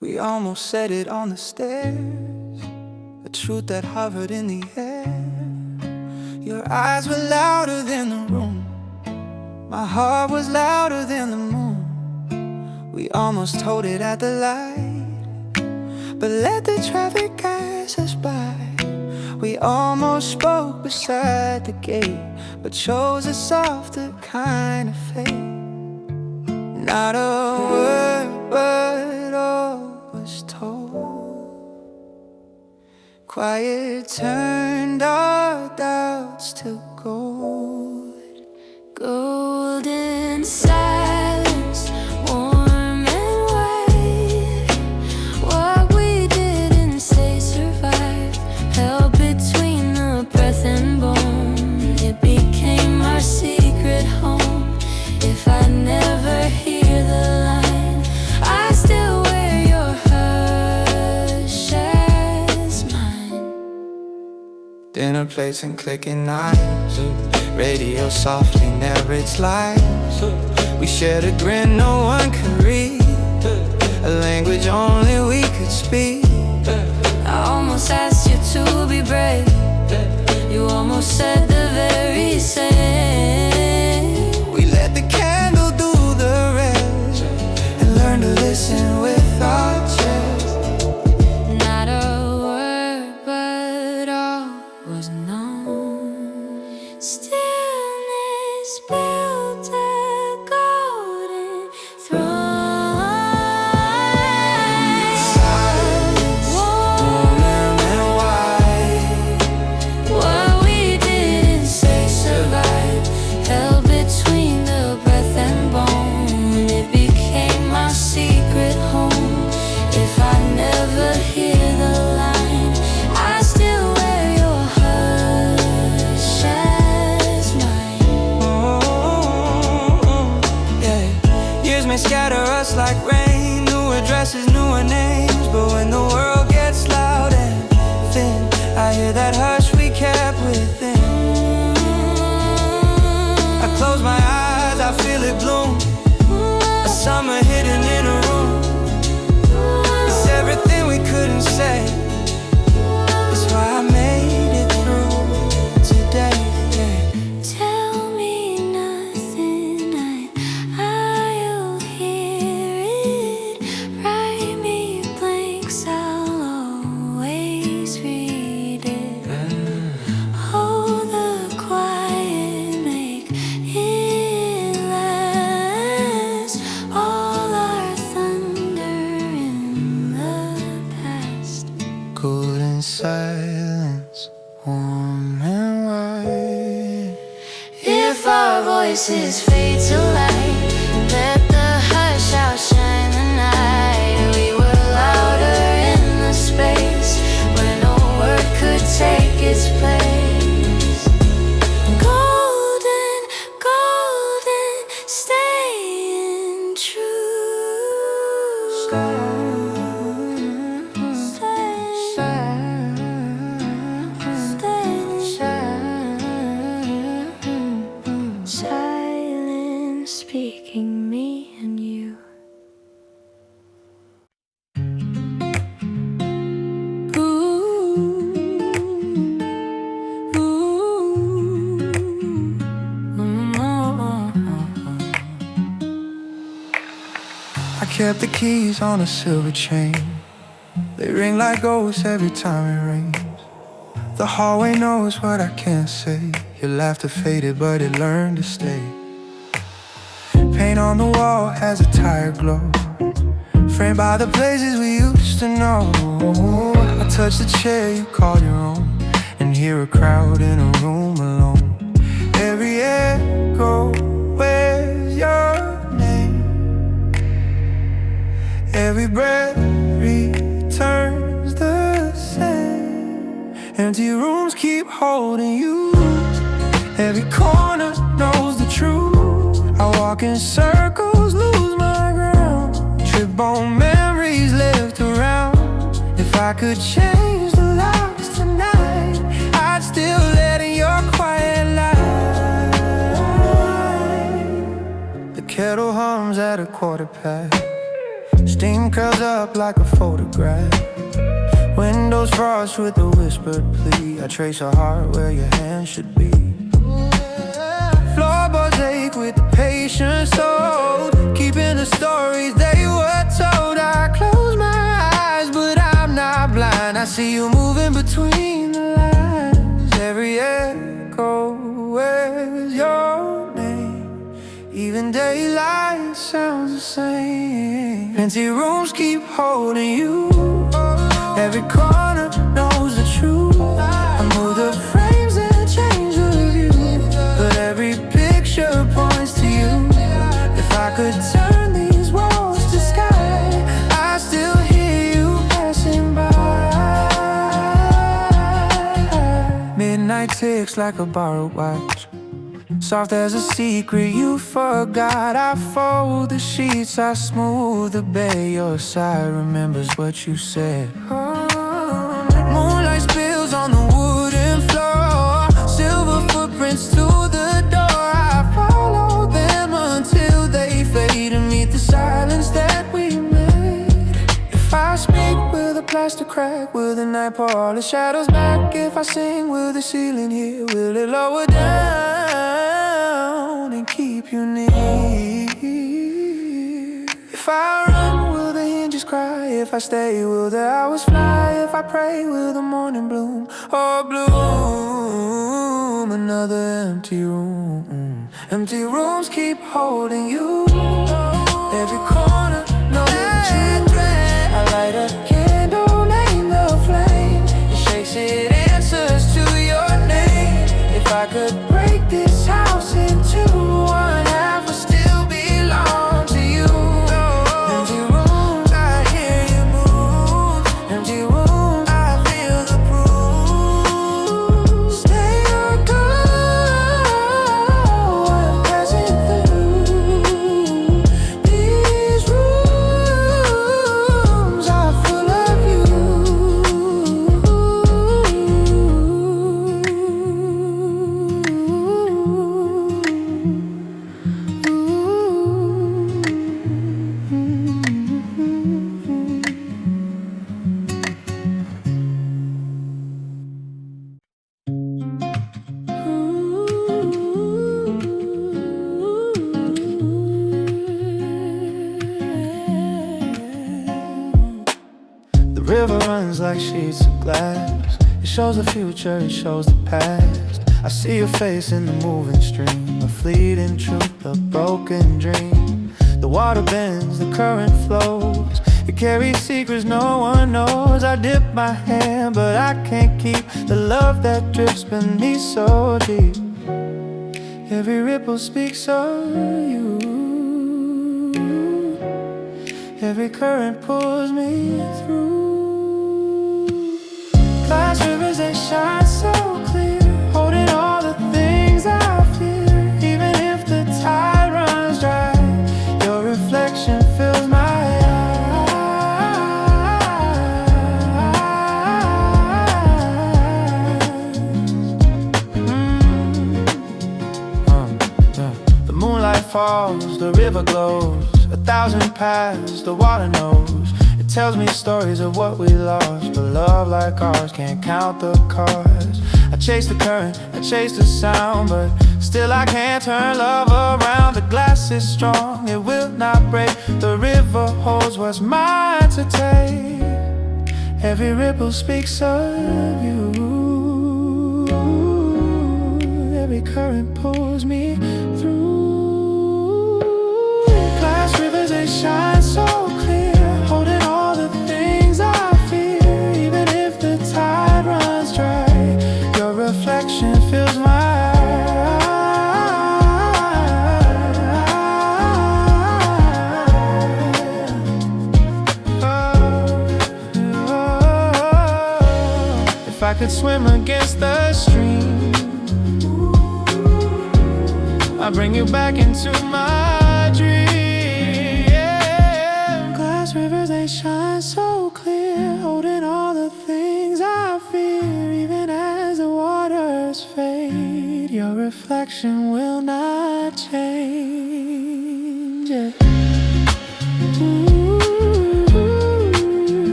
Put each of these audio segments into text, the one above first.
We almost said it on the stairs, a truth that hovered in the air. Your eyes were louder than the room, my heart was louder than the moon. We almost told it at the light, but let the traffic pass us by. We almost spoke beside the gate, but chose a softer kind of fate. Not a word, but all was told. Quiet turned our doubts to gold. Golden silence, warm and white. What we didn't say survived, held between the breath and bone. It became our secret home. If I never hear the line, I still wear your hush as mine. Dinner plates and clicking knives, radio softly narrates lies. We shared a grin no one could read, a language only we could speak. I almost asked you to be brave, you almost said the very same. We let the candle do the rest and learn to listen with our chest. Not a word, but all was known. Stillness built a golden throne. Silence, warm and white. What we didn't say survived, held between the breath and bone. It became my secret home. If I never hear the line, I still wear your hush as mine. Oh, yeah. Years may scatter us like rain, new addresses, newer names. But when the world gets loud and thin, I hear that hush we kept within. I close my eyes, I feel it bloom, a summer hidden in a room. It's everything we couldn't say, it's why I made it through today, yeah. Tell me nothing, I'll hear it. Write me blanks, I'll always read it. Hold the quiet, make it last. All our thunder in the past. Golden silence, warm and white. If our voices fade to light, let the hush outshine the night. We were louder in the space where no word could take its place. Golden, golden, staying true. Silence speaking me and you. I kept the keys on a silver chain, they ring like ghosts every time it rains. The hallway knows what I can't say, your laughter faded but it learned to stay. Paint on the wall has a tired glow, framed by the places we used to know. I touch the chair you call your own, and hear a crowd in a room alone. Every echo wears your name, every breath returns the same. Empty rooms keep holding you, every corner knows the truth. I walk in circles, lose my ground, trip on memories left around. If I could change the locks tonight, I'd still let in your quiet light. The kettle hums at 1/4 past, steam curls up like a photograph. Windows frost with a whispered plea. I trace a heart where your hand should be. Floorboards ache with the patience sold, keeping the stories they were told. I close my eyes, but I'm not blind. I see you moving between the lines. Every echo wears your name. Even daylight sounds the same. Empty rooms keep holding you. Every corner knows the truth. I move the frames and change the view, but every picture points to you. If I could turn these walls to sky, I still hear you passing by. Midnight ticks like a borrowed watch, soft as a secret you forgot. I fold the sheets, I smooth the bed. Your side remembers what you said. Moonlight spills on the wooden floor, silver footprints to the door. I follow them until they fade and meet the silence that we made. If I speak, will the plaster crack? Will the night pour all the shadows back? If I sing, will the ceiling hear? Will it lower down and keep you near? If I run, will the hinges cry? If I stay, will the hours fly? If I pray, will the morning bloom or bloom another empty room? Empty rooms keep holding you. Every corner knows the truth. I light a candle, name the flame. It shakes, it answers to your name. If I could break this house into one half, would still belong to you. Empty rooms, I hear you move. Empty rooms, I feel the proof. Stay or go, I'm passing through. These rooms are full of you. The river runs like sheets of glass. It shows the future, it shows the past. I see your face in the moving stream, a fleeting truth, a broken dream. The water bends, the current flows. It carries secrets no one knows. I dip my hand, but I can't keep the love that drifts beneath so deep. Every ripple speaks of you. Every current pulls me through. Glass rivers, they shine so clear, holding all the things I fear. Even if the tide runs dry, your reflection fills my eyes. The moonlight falls, the river glows, 1,000 paths, the water knows. It tells me stories of what we lost, but love like ours can't count the cost. I chase the current, I chase the sound, but still I can't turn love around. The glass is strong, it will not break. The river holds what's mine to take. Every ripple speaks of you. Every current pulls me through. Glass rivers, they shine so clear, holding all the things I fear. Even if the tide runs dry, your reflection fills my eyes. If I could swim against the stream, I bring you back into my dream. Yeah. Glass rivers, they shine so clear, holding all the things I fear. Even as the waters fade, your reflection will not change. Yeah. Ooh.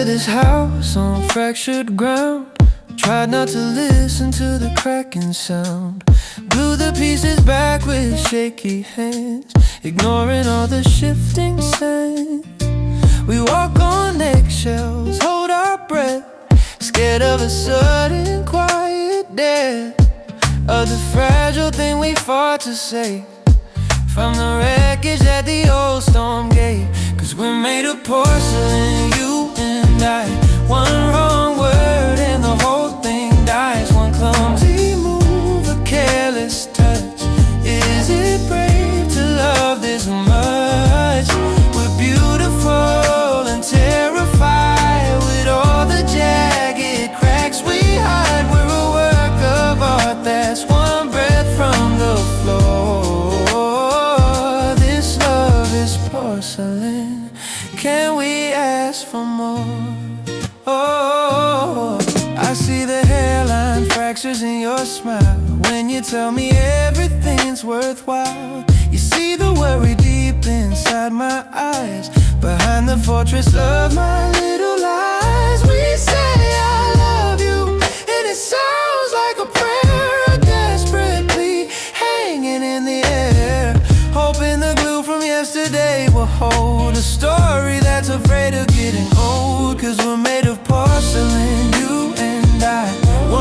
this house on fractured ground. Tried not to listen to the cracking sound. Glue the pieces back with shaky hands, ignoring all the shifting sand. We walk on eggshells, hold our breath, scared of a sudden quiet death, of the fragile thing we fought to save from the wreckage that the old storm gave. 'Cause we're made of porcelain, you and I. One wrong word and the whole thing dies. One clumsy move, a careless touch. Is it brave to love this much? We're beautiful and terrified, with all the jagged cracks we hide. We're a work of art that's one breath from the floor. This love is porcelain, can we ask for more? Oh, I see the hairline fractures in your smile when you tell me everything's worthwhile. You see the worry deep inside my eyes, behind the fortress of my little lies. We say I love you, and it sounds like a prayer, a desperate plea hanging in the air, hoping the glue from yesterday will hold a story that's afraid of getting old. 'Cause we're made of porcelain, you and I.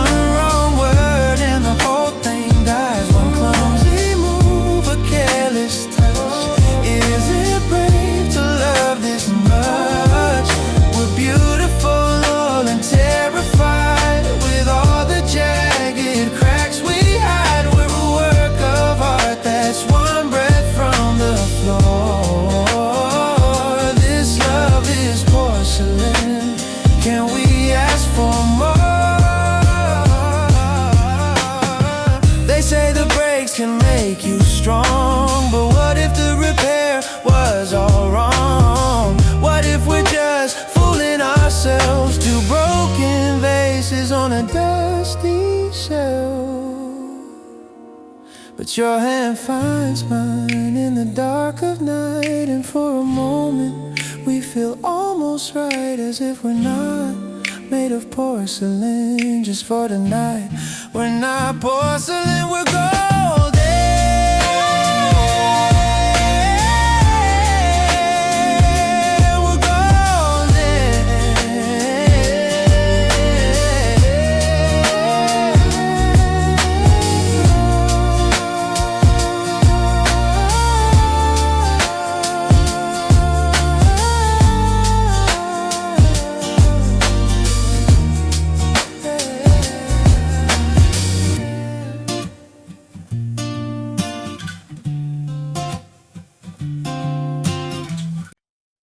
One wrong word and the whole thing dies. One clumsy move, a careless touch. Is it brave to love this much? We're beautiful, all and terrified, with all the jagged cracks we hide. We're a work of art that's one breath from the floor. This love is porcelain, can we ask for more? They say the breaks can make you strong, but what if the repair was all wrong? What if we're just fooling ourselves? Two broken vases on a dusty shelf, but your hand finds mine in the dark of night, and for a moment we feel almost right, as if we're not made of porcelain just for the night. We're not porcelain, we're golden. We're golden.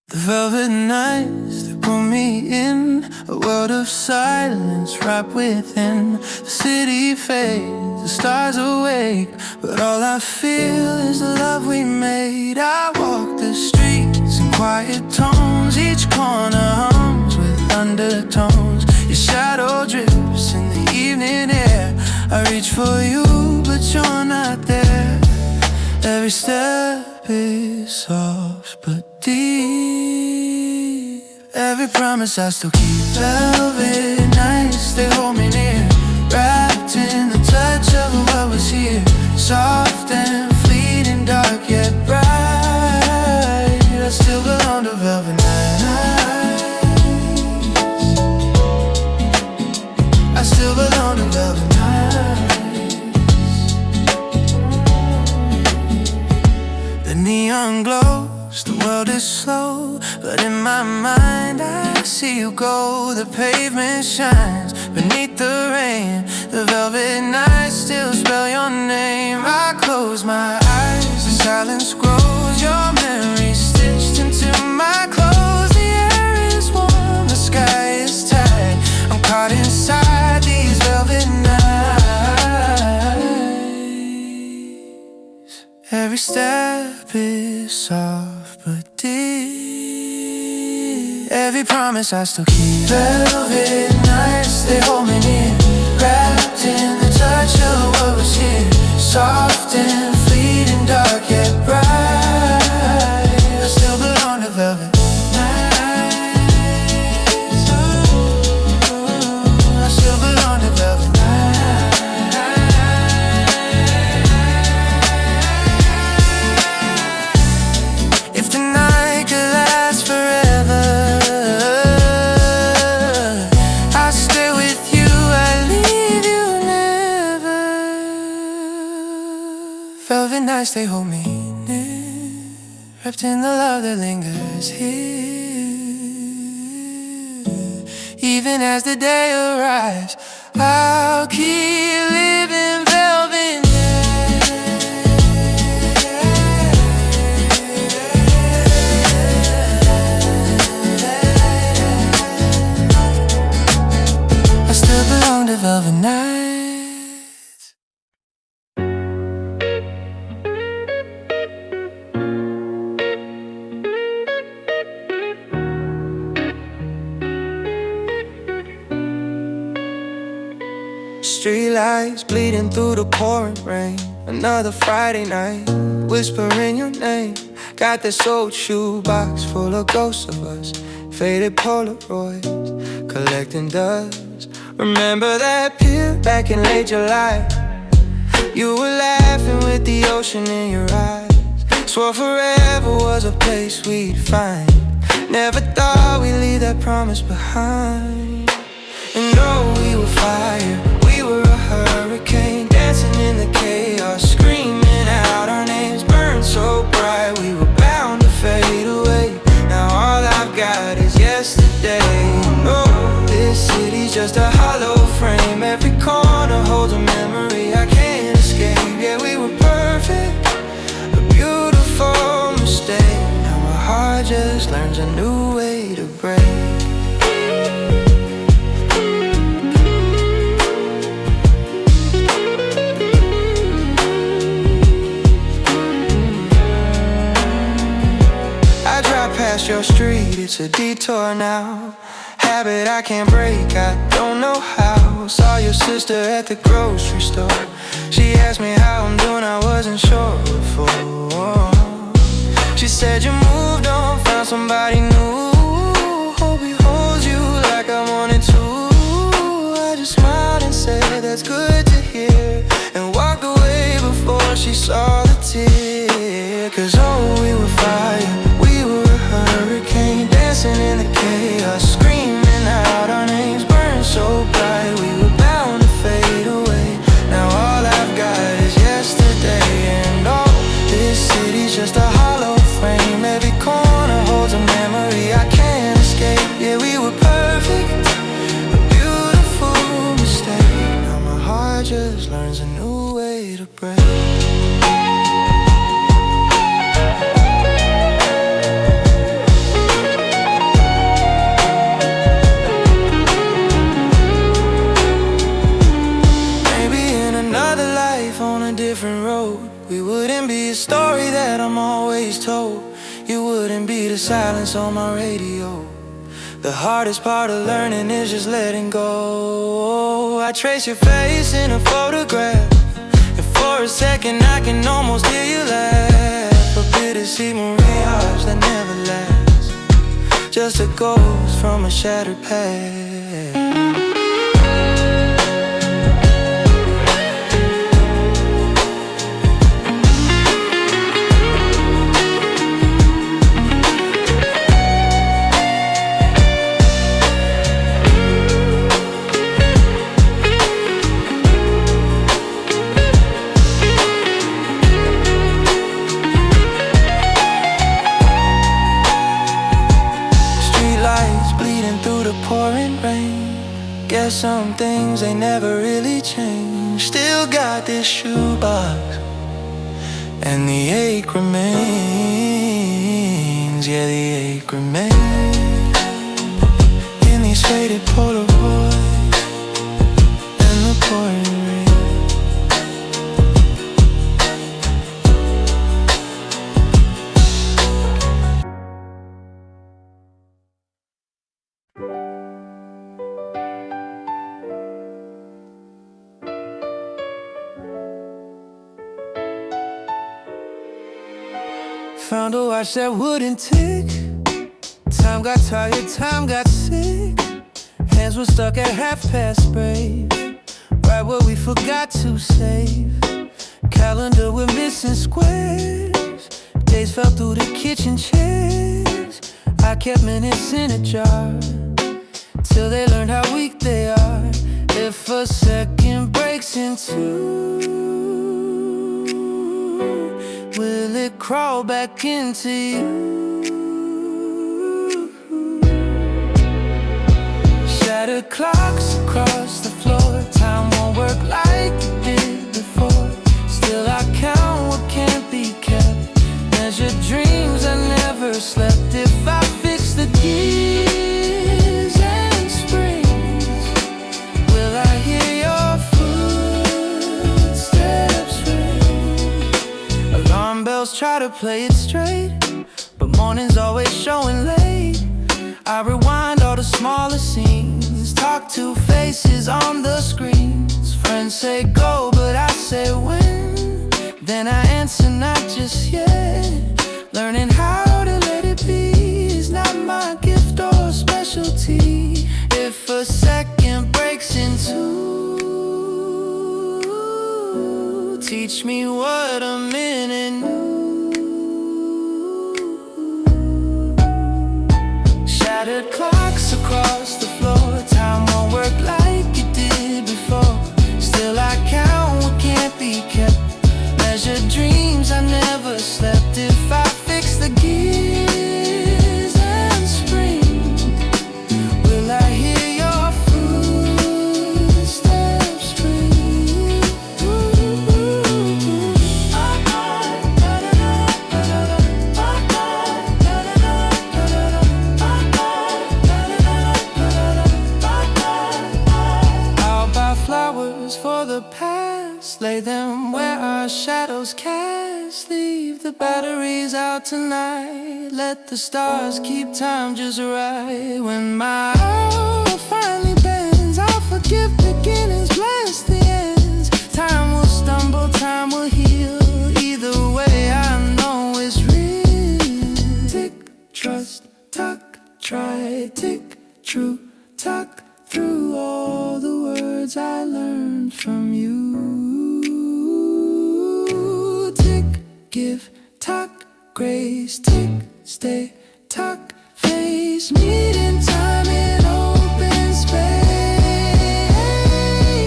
The velvet nights that pull me in, a world of silence right within. The city fades, the stars awake, but all I feel is the love we made. I walk the streets in quiet tones, each corner hums with undertones. Your shadow drips in the evening air. I reach for you, but you're not there. Every step is soft but deep. Every promise I still keep. Velvet nights, they hold me near, wrapped in the touch of what was here. Soft and fleeting, dark yet bright. I still belong to velvet nights. I still belong to velvet nights. The neon glows, the world is slow, but in my mind I see you go. The pavement shines beneath the rain, the velvet nights still spell your name. I close my eyes, the silence grows, your memory stitched into my clothes. The air is warm, the sky is tight, I'm caught inside these velvet nights. Every step is soft but deep. Every promise I still keep. Velvet nights, they hold me near, wrapped in the touch of what was here. Soft and fleeting, dark yet bright. I still belong to velvet nights. Oh. nights they hold me near, wrapped in the love that lingers here. Even as the day arrives, I'll keep living velvet. I still belong to velvet nights. Streetlights bleeding through the pouring rain. Another Friday night, whispering your name. Got this old shoebox full of ghosts of us, faded Polaroids, collecting dust. Remember that pier back in late July? You were laughing with the ocean in your eyes. Swore forever was a place we'd find. Never thought we'd leave that promise behind. And oh, we were fire, we were a hurricane, dancing in the chaos, screaming out our names. Burned so bright, we were bound to fade away. Now all I've got is yesterday. No, this city's just a hollow frame. Every corner holds a memory I can't escape. Yeah, we were perfect, a beautiful mistake. Now my heart just learns a new way to break. Past your street, it's a detour now. Habit I can't break, I don't know how. Saw your sister at the grocery store. She asked me how I'm doing, I wasn't sure before. She said you moved on, found somebody new. Hope he holds you like I wanted to. I just smiled and said that's good to hear, and walked away before she saw the tear. Cause oh, we were fire, hurricane, dancing in the chaos, screaming out our names. Burned so bright, we were bound to fade away. Now all I've got is yesterday. And all this city's just a hollow frame. Every corner holds a memory I can't escape. Yeah, we were perfect, a beautiful mistake. Now my heart just learns a new way to break. We wouldn't be a story that I'm always told. You wouldn't be the silence on my radio. The hardest part of learning is just letting go. I trace your face in a photograph, and for a second I can almost hear you laugh. A bittersweet mirage that never lasts, just a ghost from a shattered past. Pouring rain. Guess some things they never really change. Still got this shoebox, and the ache remains. Yeah, the ache remains in these faded Polaroids and the pouring rain. Found a watch that wouldn't tick. Time got tired, time got sick. Hands were stuck at brave, right where we forgot to save. Calendar with missing squares. Days fell through the kitchen chairs. I kept minutes in a jar, till they learned how weak they are. If a second breaks in two, will it crawl back into you? Shattered clocks across the floor, time won't work like it did before. Still I count what can't be kept, measure dreams I never slept. If I fix the gears and springs, will I hear your footsteps ring? Alarm bells try to play it straight, but morning's always showing late. I rewind all the smaller scenes, talk to faces on the screens. Friends say go, but I say when. Then I answer not just yet. Learning how to let it be is not my gift or specialty. If a second breaks in two, teach me what a minute knew. Shattered clocks across the floor, time won't work like it did before. Still I count what can't be kept, measure dreams I never slept. If I fix the gears and springs, will I hear your footsteps ring? I'll buy flowers for the past, lay them where our shadows cast. Leave the batteries out tonight, let the stars keep time just right. When my hour finally bends, I'll forgive beginnings, bless the ends. Time will stumble, time will heal, either way I know it's real. Tick, trust, tuck, try, tick, true, tuck, through all the words I learned from you. Tick, give, tuck, grace, tick, stay, tuck, face, meet in time in open space.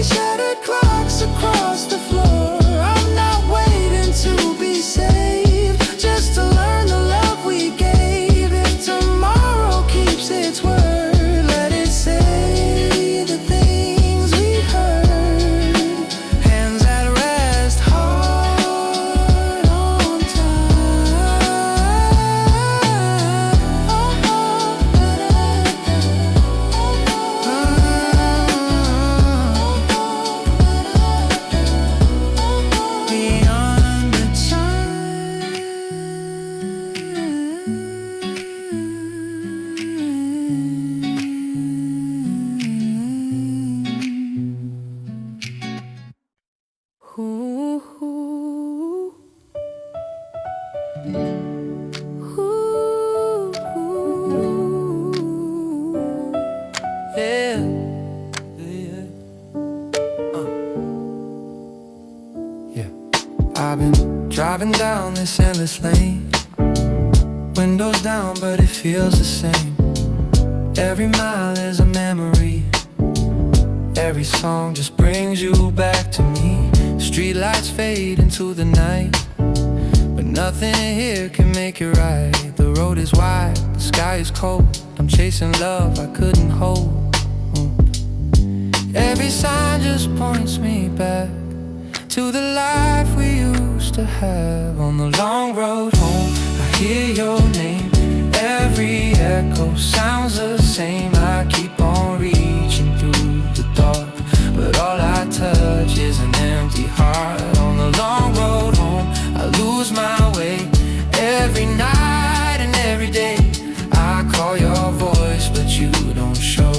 Shattered clocks across the floor, I'm not waiting to be saved, just to learn the love we gave. If tomorrow keeps its word, let it say the things we heard. Hands at rest, heart on time. Beyond the Ooh, ooh, ooh, yeah, yeah, yeah. I've been driving down this endless lane, windows down, but it feels the same. Every mile is a memory, every song just brings you back to me. Streetlights fade into the night, but nothing here can make it right. The road is wide, the sky is cold, I'm chasing love I couldn't hold. Every sign just points me back to the life we used to have. On the long road home, I hear your name, every echo sounds the same. I keep on reaching through the dark, but all I touch is an empty heart. On the long road home, I lose my way every night and every day. I call your voice, but you don't show.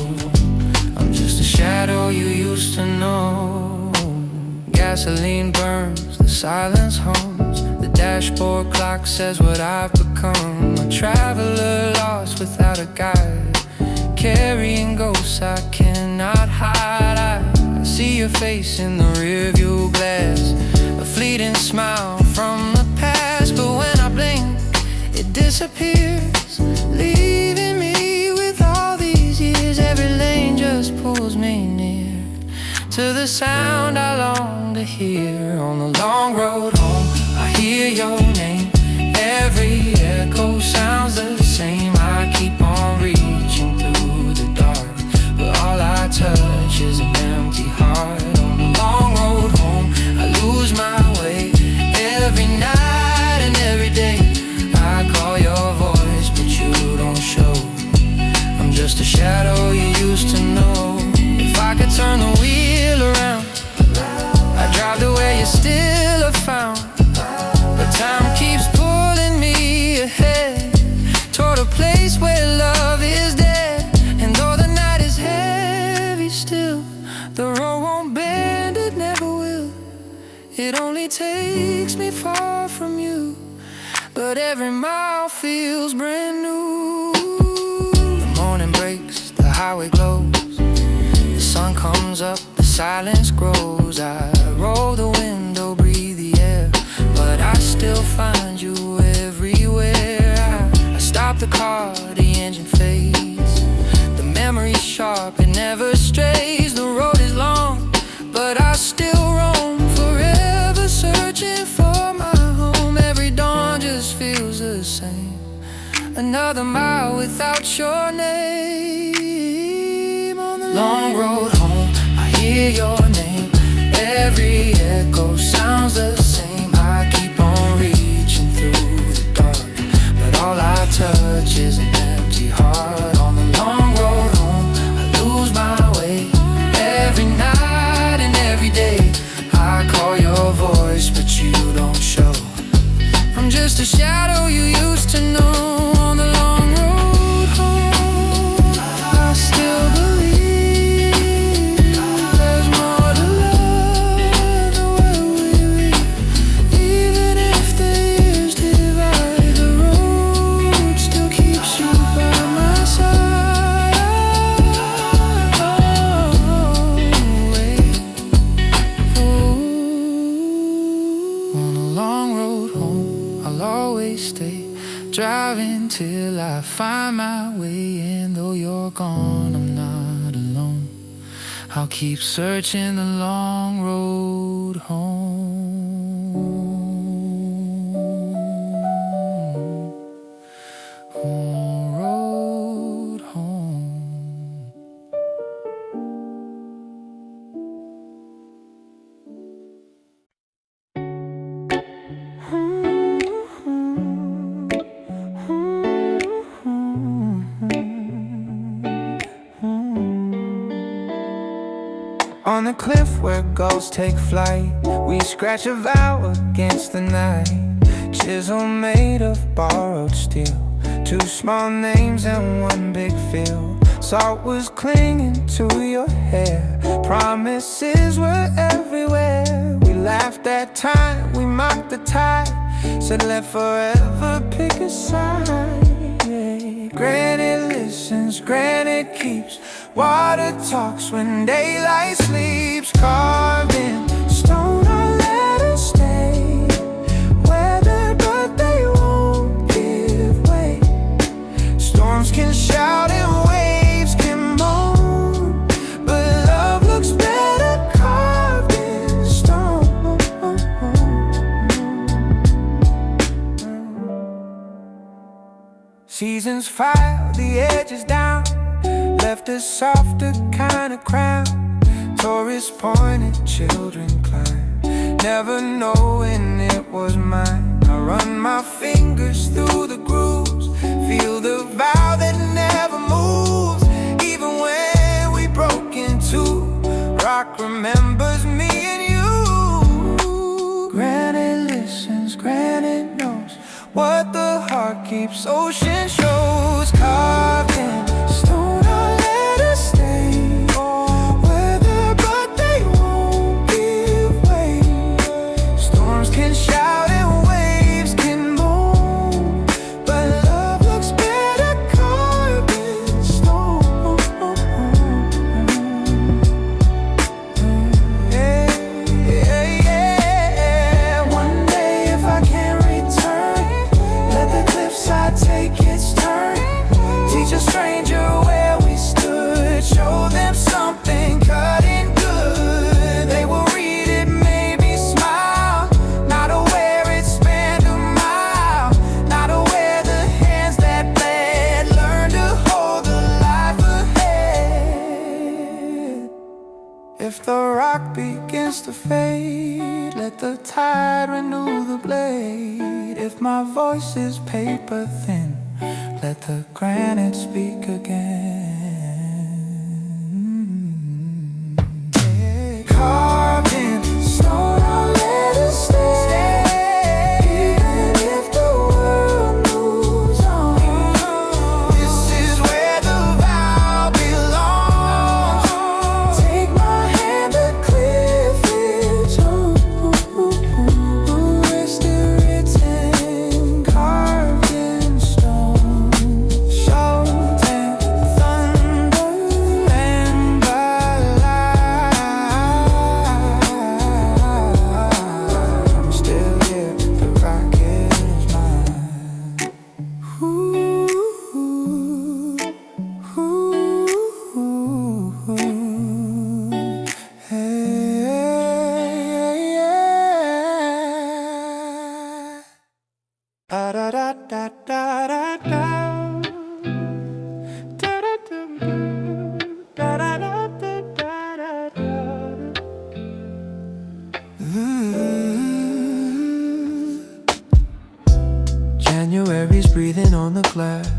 I'm just a shadow you used to know. Gasoline burns, the silence hums, the dashboard clock says what I've become. A traveler lost without a guide, carrying ghosts I cannot hide. I see your face in the rearview glass, a fleeting smile from the past. But when I blink, it disappears, leaving me with all these years. Every lane just pulls me near to the sound I long to hear. On the long road home, I hear your name, echo sounds the same. I keep on reaching through the dark, but all I touch is an empty heart. On the long road home, I lose my way every night and every day. I call your voice, but you don't show. I'm just a shadow you used to know. If I could turn the wheel around, I'd drive to where you still are found. But time keeps pulling me ahead, toward a place where love is dead. And though the night is heavy still, the road won't bend, it never will. It only takes me far from you, but every mile feels brand new. The morning breaks, the highway glows, the sun comes up, the silence grows. I roll the window, breathe the air, but I still find you everywhere. I stop the car, the engine fades, the memory's sharp, it never strays. The road is long, but I still roam, forever searching for my home. Every dawn just feels the same, another mile without your name. On the long road home, I hear your name, every echo sounds the same. I keep on reaching through the dark, but all I touch is an empty heart. On the long road home, I lose my way every night and every day. I call your voice, but you don't show. I'm just a shadow you used to know. On the long road home, I still believe there's more to love than where we leave. Even if the years divide, the road still keeps you by my side. Wait. On a long road home, I'll always stay, driving till I find my way. And though you're gone, I'm not alone. I'll keep searching the long road home. Road home. On the cliff where gulls take flight, we scratch a vow against the night. Chisel made of borrowed steel, two small names and one big field. Salt was clinging to your hair, promises were everywhere. We laughed at time, we mocked the tide, said let forever pick a side. Granite listens, granite keeps, water talks when daylight sleeps. Carved in stone our letters stay, weathered but they won't give way. Storms can shout and waves can moan, but love looks better carved in stone. Seasons file the edges down, left a softer kind of crown. Tourists pointed, children climb, never knowing it was mine. I run my fingers through the grooves, feel the vow that never moves. Even when we broke in two, rock remembers me and you. Granite listens, granite knows what the heart keeps, ocean shows. Carved in stone our letters stay, weather but they won't give way. Storms can shout and waves can moan, but love looks better carved in stone. Yeah, yeah, yeah. One day if I can't return, let the cliffside take it. If the rock begins to fade, let the tide renew the blade. If my voice is paper thin, let the granite speak again. Yeah. Carved in stone, I'll let it stay. Even if the world moves on, this is where the vow belongs. Take my hand, the cliff is on. Rest it written, carved in stone. Shout and thunder and I'm still here, the rock is mine. Ooh, hey, yeah. Da da da da da da da. Da da da da da da da da da. January's breathing on the glass,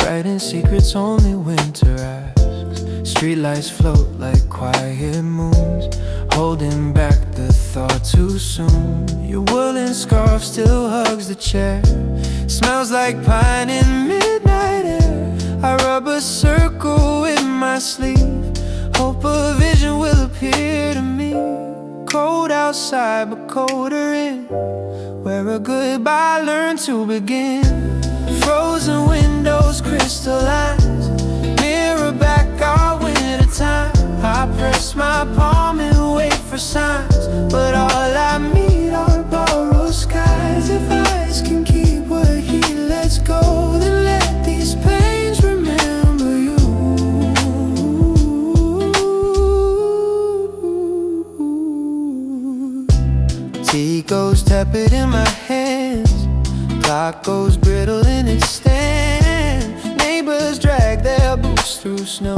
writing secrets only winter asks. Streetlights float like quiet moons, holding back the thought too soon. Your woolen scarf still hugs the chair, smells like pine in midnight air. I rub a circle with my sleeve, hope a vision will appear to me. Cold outside but colder in, where a goodbye learned to begin. Frozen windows crystallize, mirror back our winter time. I press my palm and wait for signs, but all I meet are borrowed skies. If eyes can keep what he lets go, then let these pains remember you. Tea goes tepid in my hands, clock goes brittle in its stand. Neighbors drag their boots through snow,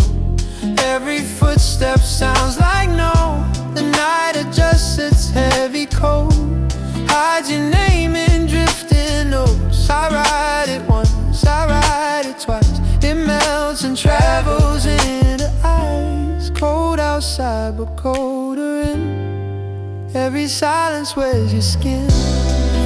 every footstep sounds like no. The night adjusts its heavy coat, hides your name in drifting notes. I write it once, I write it twice, it melts and travels into eyes. Cold outside but colder in, every silence wears your skin.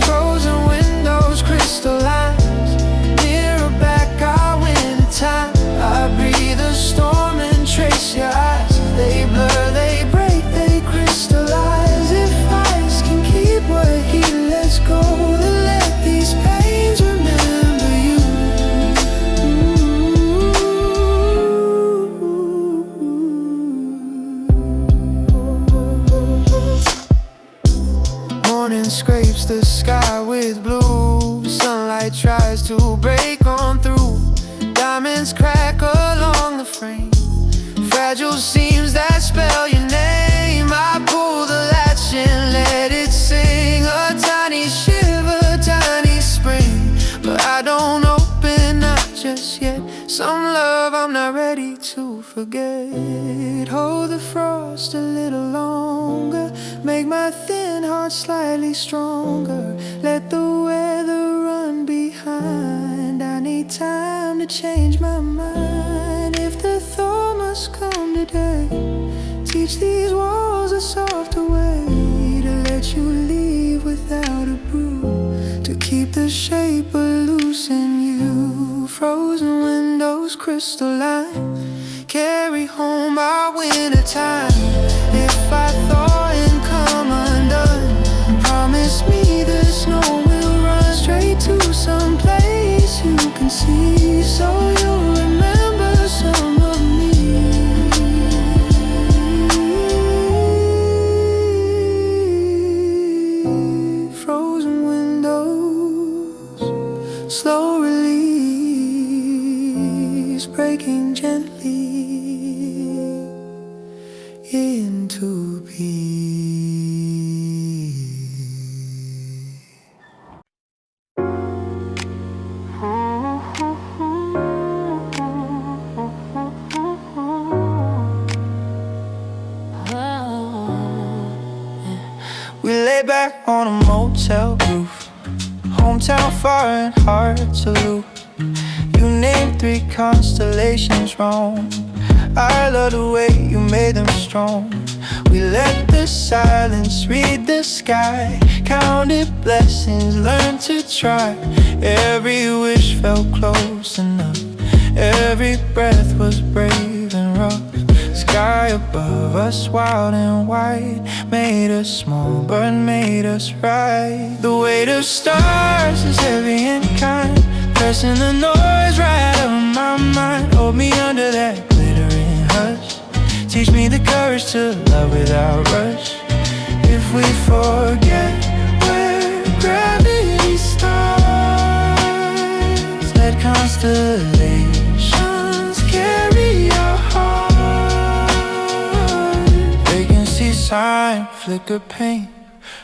Frozen windows crystallize, mirror back our winter time. I breathe a storm and trace your eyes. They blur, they break, they crystallize. If eyes can keep what he lets go, then let these pains remember you. Morning scrapes the sky with blue, sunlight tries to break on through. Diamonds crack along the frame, fragile seams that spell your name. I pull the latch and let it sing, a tiny shiver, tiny spring. But I don't open, not just yet. Some love I'm not ready to forget. Hold the frost a little longer, make my thin heart slightly stronger. Let the weather run behind, I need time to change my mind. If the thaw must come today, teach these walls a softer way to let you leave without a brew, to keep the shape of loose in you. Frozen windows crystalline, carry home our winter time. If I thaw and come undone, promise me the snow will run straight to some place you can see, so you'll remember some of me. Frozen windows, slow release, breaking gently into peace. three constellations wrong. I love the way you made them strong. We let the silence read the sky, counted blessings, learned to try. Every wish felt close enough, every breath was brave and rough. Sky above us, wild and wide, made us small but made us right. The weight of stars is heavy and kind, pressing the noise right out of my mind. Hold me under that glittering hush, teach me the courage to love without rush. If we forget where gravity starts, let constellations carry our heart. They can see sign, flicker paint,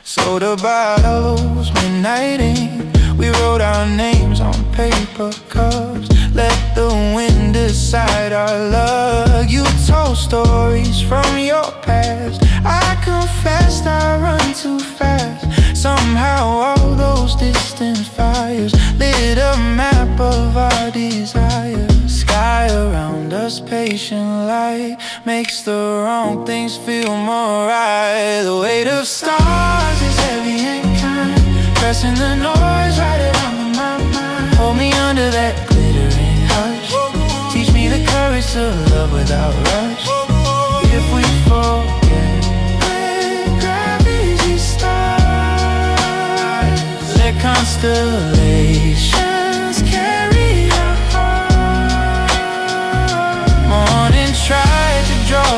soda bottles, midnight ink. We wrote our names on paper cups, let the wind decide our luck. You told stories from your past, I confessed I run too fast. Somehow all those distant fires lit a map of our desire. Sky around us, patient light, makes the wrong things feel more right. The weight of stars is heavy and kind, pressing the noise right around my mind. Hold me under that glittering hush, teach me the courage to love without rush. If we forget where gravity starts, let constellations carry our heart. Morning tried to draw a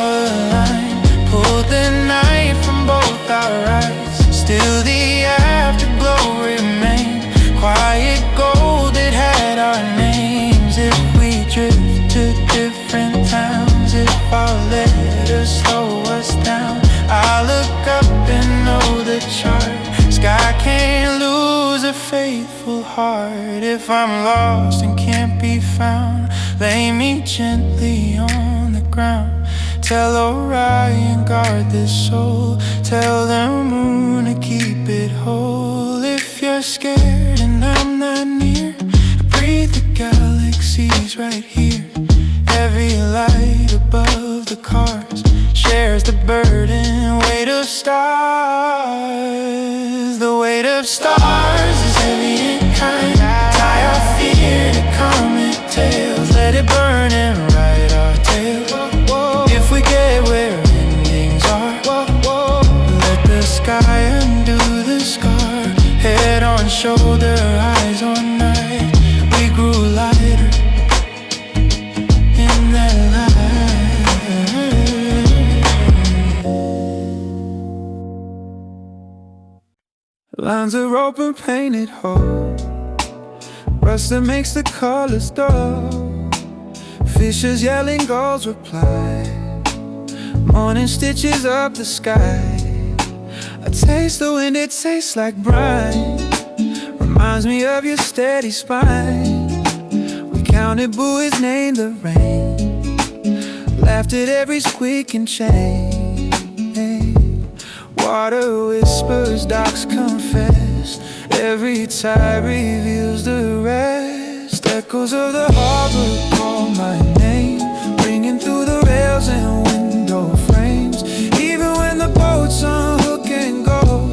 line, pulled the knife from both our eyes. Still the afterglow remained, quiet gold that had our names. If we drift to different towns, if our letters slow us down, I look up and know the chart. Sky can't lose a faithful heart. If I'm lost and can't be found, lay me gently on the ground. Tell Orion, guard this soul, tell the moon to keep it whole. If you're scared and I'm not near, breathe the galaxies right here. Every light above the cars shares the burden, weight of stars. The weight of stars is heavy and kind, tie our fear to comet tails, let it burn and ride our tail. If we get where endings are, let the sky undo the scar. Head on shoulder, eyes on night, we grew lighter in that light. Lines are open, painted whole, rust that makes the colors dull. Fishes yelling, gulls reply, morning stitches up the sky. I taste the wind, it tastes like brine, reminds me of your steady spine. We counted buoys, named the rain, laughed at every squeaking chain. Water whispers, docks confess, every tide reveals the rest. Echoes of the harbor call my name, ringing through the rails and window frames. Even when the boats unhook and go,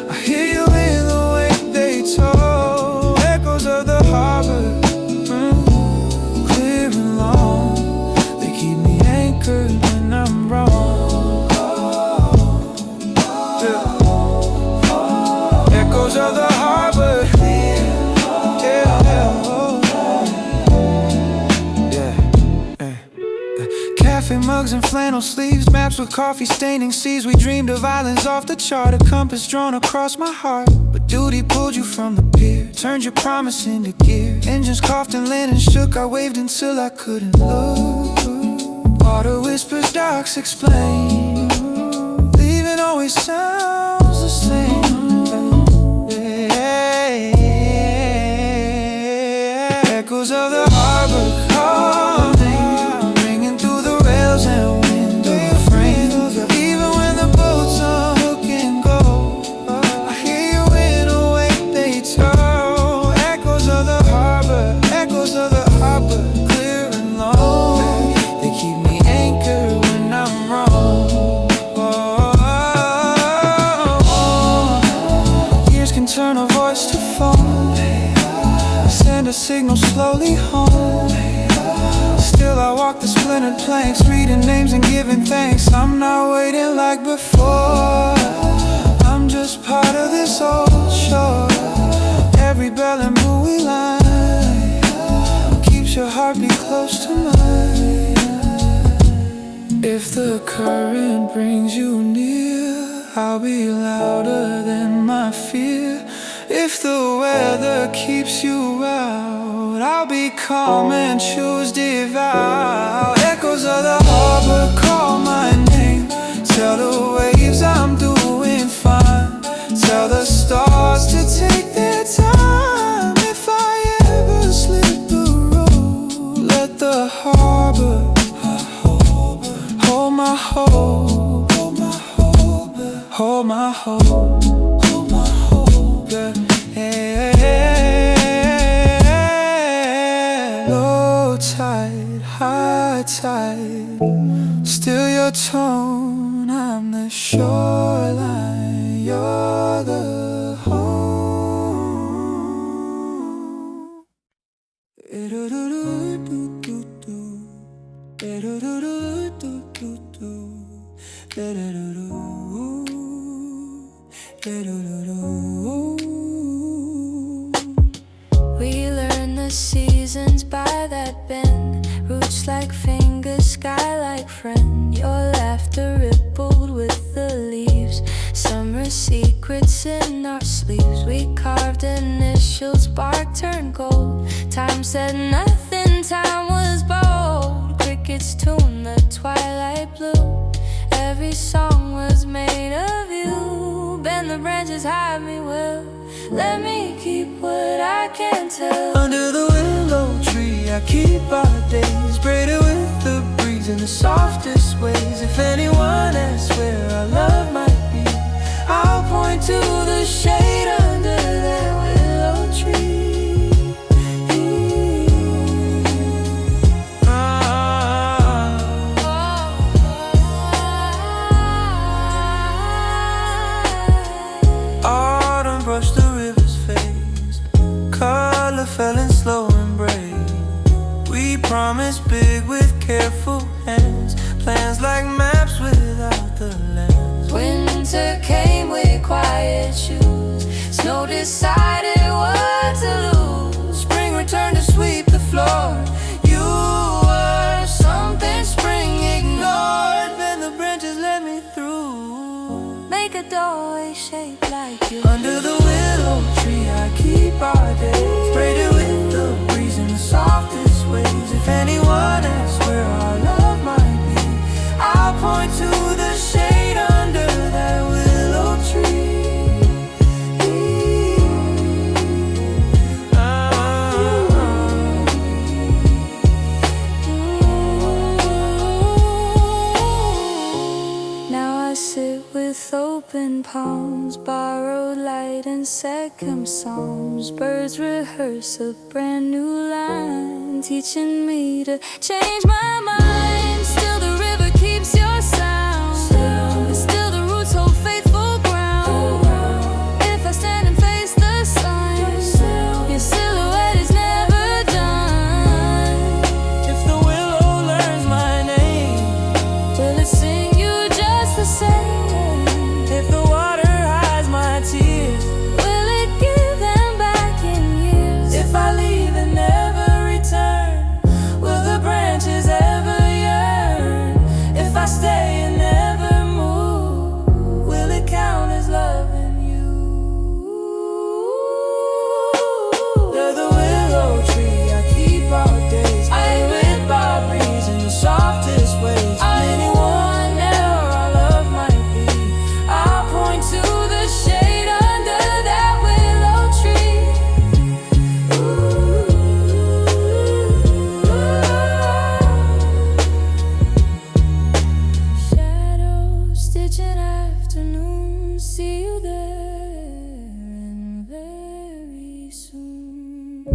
I hear you in the way they tow. Echoes of the harbor, clear and long, they keep me anchored when I'm wrong. Echoes of the harbor, cafe mugs and flannel sleeves, maps with coffee staining seas. We dreamed of islands off the chart, a compass drawn across my heart. But duty pulled you from the pier, turned your promise into gear. Engines coughed and linen shook, I waved until I couldn't look. Water whispers, docks explain, leaving always sounds the same. Echoes of the harbor calling, ringing through the rails and window frames. Even when the boats unhook and go, I hear you in a way they tow. Echoes of the harbor, echoes of the harbor. I walk the splintered planks, reading names and giving thanks. I'm not waiting like before, I'm just part of this old shore. Every bell and buoy line keeps your heartbeat close to mine. If the current brings you near, I'll be louder than my fear. If the weather keeps you out, I'll be calm and choose devout. Echoes of the harbor call my name. Tell the waves I'm doing fine. Tell the stars to take their time. If I ever slip the road, let the harbor hold my hope, hold my hope, hold my hope, hold my hope, yeah. Low tide, high tide, still your tone. I'm the shoreline, you're the home. We learn the seasons by that bend. Roots like fingers, sky like friend. Your laughter rippled with the leaves. Summer secrets in our sleeves. We carved initials, bark turned gold. Time said nothing, time was bold. Crickets tuned the twilight blue. Every song was made of you. Bend the branches, hide me well. Let me keep what I can tell. Under the willow tree I keep our days, braided with the breeze in the softest ways. If anyone asks where our love might be, I'll point to the shade under that willow tree. Autumn brushed the river's face, color fell in slow embrace. We promised big with careful hands, plans like maps without the lands. Winter came with quiet shoes. Snow decided what to lose. Spring returned to sweep the floor. You were something spring ignored. Bend the branches, let me through. Make a doorway shaped like you. Under the willow tree I keep our days, braided with the breeze in the softest ways. If anyone asks where our love might be, I'll point to the shade under that willow tree. Now I sit with open palms, borrowed light and second psalms. Birds rehearse a brand new line, teaching me to change my mind. Still the river keeps your sound, still the roots hold faithful ground. If I stand and face the sun, your silhouette is never done. If the willow learns my name, Will it sing you just the same? if the water hides my tears, Will it give them back in years? if I leave and never return, will the branches ever yearn? If I stay and never move, will it count as loving you? Under the willow tree I keep our days, I with our breeze in the softest ways. Anyone where our love might be, I'll point to the shade under that willow tree. Shadows stitching afternoon, see you there and very soon.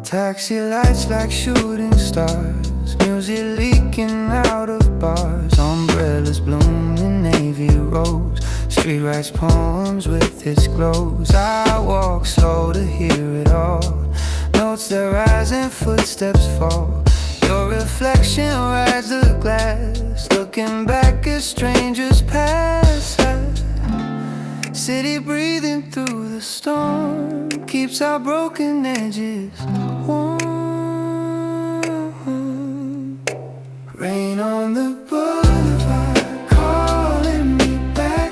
Tax Backseat lights like shooting stars, music leaking out of bars, umbrellas bloom in navy rose, street writes poems with its glows. I walk slow to hear it all, notes that rise and footsteps fall. Your reflection rides the glass, looking back as strangers pass. City breathing through the storm keeps our broken edges warm. Rain on the boulevard calling me back,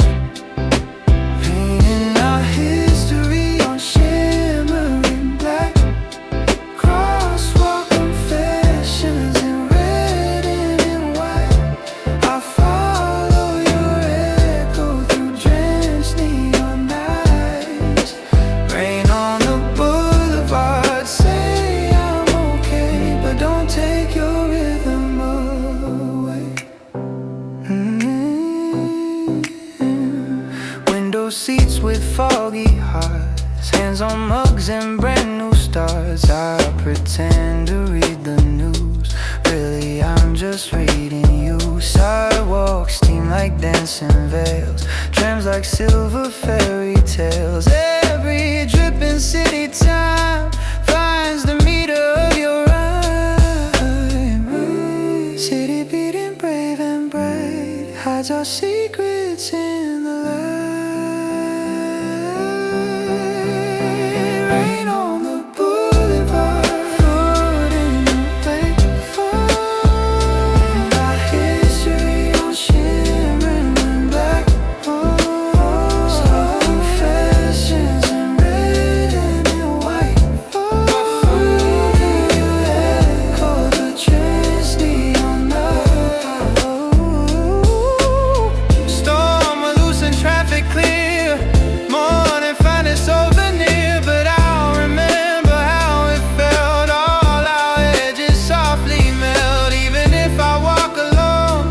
painting our history on shimmering black. Crosswalk confessions in red and in white. I follow your echo through drenched neon nights. Rain on the boulevard, say I'm okay, but don't take your rhythm away. Window seats with foggy hearts, hands on mugs and brand new stars. I pretend to read the news, really I'm just reading you. Sidewalks steam like dancing veils, trams like silver fairy tales. Every dripping city time finds the meter of your rhyme. City beating brave and bright, hides our secrets in the light. Rain on the boulevard, foot in the wake. My history on shimmering black. Slow confessions in red and in white. You echo the drenched neon night. Storm will loosen traffic clear, morning find a souvenir. But I'll remember how it felt, all our edges softly melt. Even if I walk alone,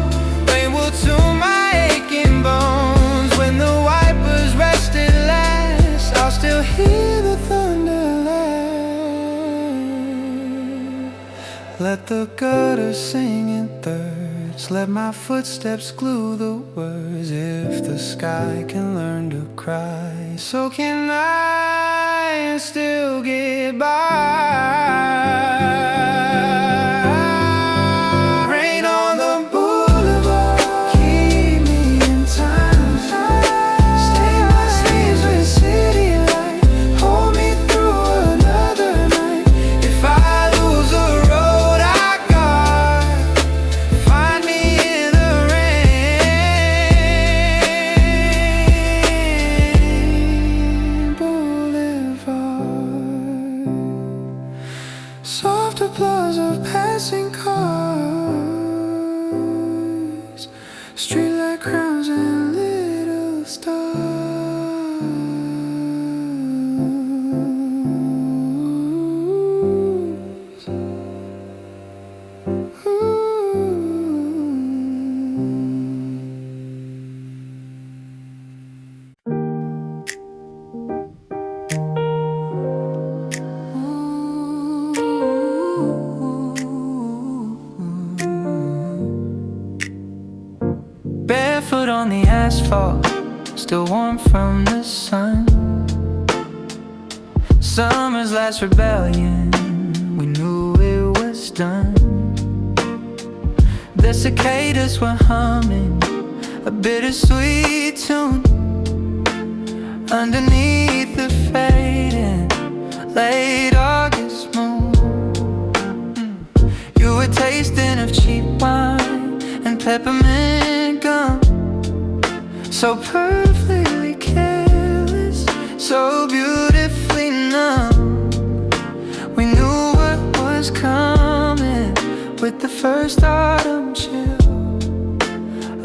rain will tune my aching bones. When the wipers rest at last, I'll still hear the thunder laugh. Let the gutter sing in thirds, let my footsteps glue the words. If the sky can learn to cry, so can I, and still get by. Rain on the boulevard, keep me in time. Stay my sleeves with city light, hold me through another night. If I lose the road I got, find me in the rain. Boulevard, soft applause of passing cars, streetlight crowns and little stars. Barefoot on the asphalt, still warm from the sun. Summer's last rebellion, we knew it was done. The cicadas were humming a bittersweet tune underneath the fading late August moon. You were tasting of cheap wine and peppermint gum, so perfectly careless, so beautifully numb. We knew what was coming with the first autumn chill,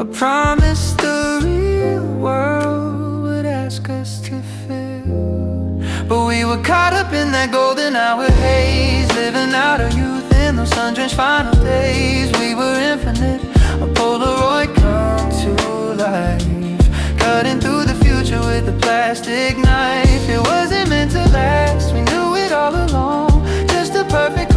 a promise the real world would ask us to fill. But we were caught up in that golden hour haze, living out our youth in those sun-drenched final days. We were infinite, a Polaroid come to life, cutting through the future with a plastic knife. It wasn't meant to last, we knew it all along, just a perfect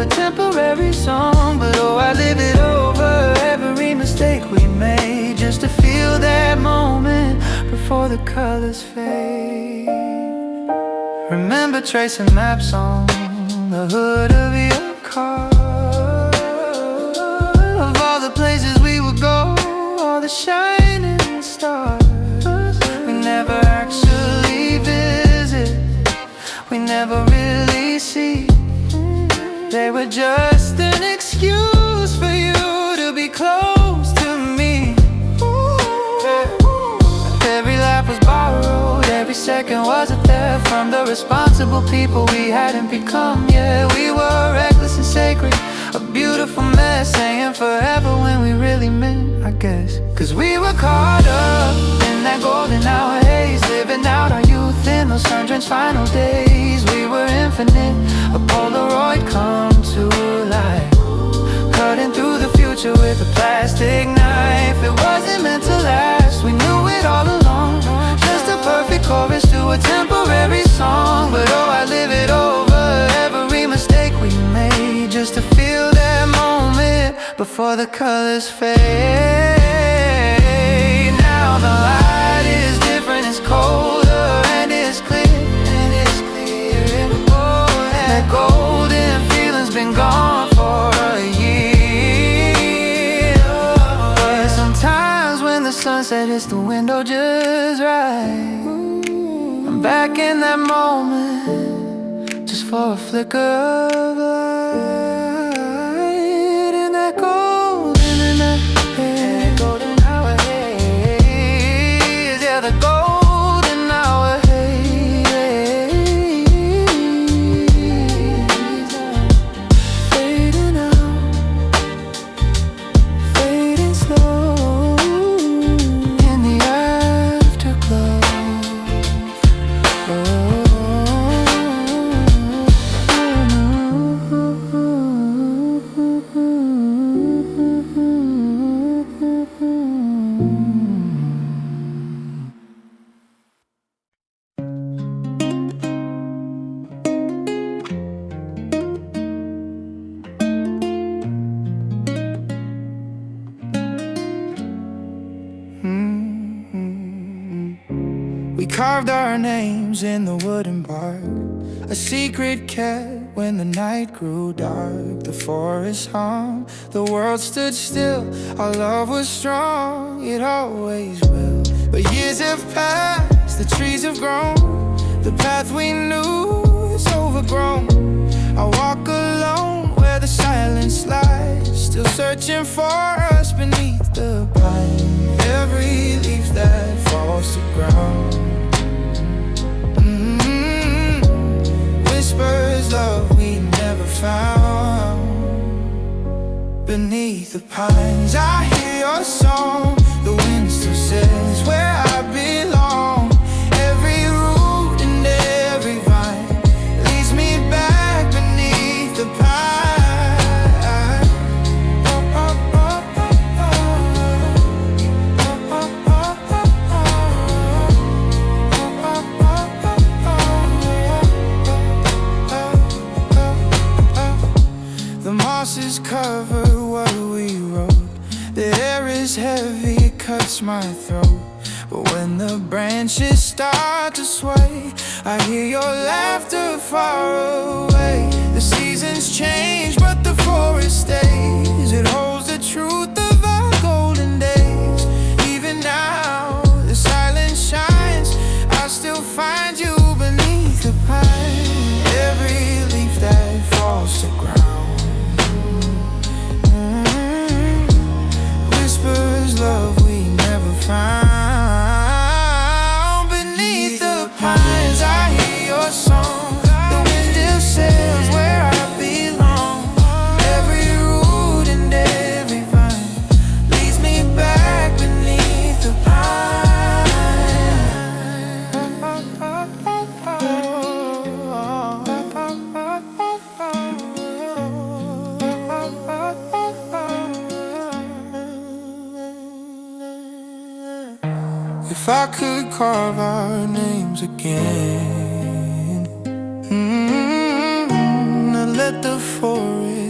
a temporary song. But oh, I live it over every mistake we made, just to feel that moment before the colors fade. Remember tracing maps on the hood of your car, of all the places we would go, all the shining stars we never actually visit, we never really see. They were just an excuse for you to be close to me. Every laugh was borrowed, every second was a theft from the responsible people we hadn't become. Yeah, we were reckless and sacred, a beautiful mess, saying forever when we really meant, I guess. Cause we were caught up in that golden hour haze, living out our youth in those sun-drenched final days. We were infinite, a Polaroid come to life, cutting through the future with a plastic knife. It wasn't meant to last, we knew it all along, just a perfect chorus to a temporary song. But oh, I live it over every mistake we made, just to feel that moment before the colors fade. Now the light is different, it's colder and it's clear, and it's clear. Oh, that golden feeling's been gone for a year. But sometimes when the sunset hits the window just right, I'm back in that moment, just for a flicker of light, in that golden hour haze. Yeah, the golden hour haze, fading out, fading slow in the afterglow. We carved our names in the wooden bark, a secret kept when the night grew dark. The forest hung, the world stood still, our love was strong, it always will. But years have passed, the trees have grown, the path we knew is overgrown. I walk alone where the silence lies, still searching for us beneath the pine. Every leaf that falls to ground whispers love we never found. Beneath the pines I hear your song, the wind still says where I belong. Every root and every vine leads me back beneath the pine. The mosses cover what we wrote, the air is heavy, it cuts my throat. But when the branches start to sway, I hear your laughter far away. The seasons change, but the forest stays. It holds the truth of our golden days. Even now, the silence shines, I still find you beneath the pine. Every leaf that falls to ground whispers love we never found. Beneath the pines I hear your song, the wind still sails where I belong. Every root and every vine leads me back beneath the If I could carve our names again, I'd let the forest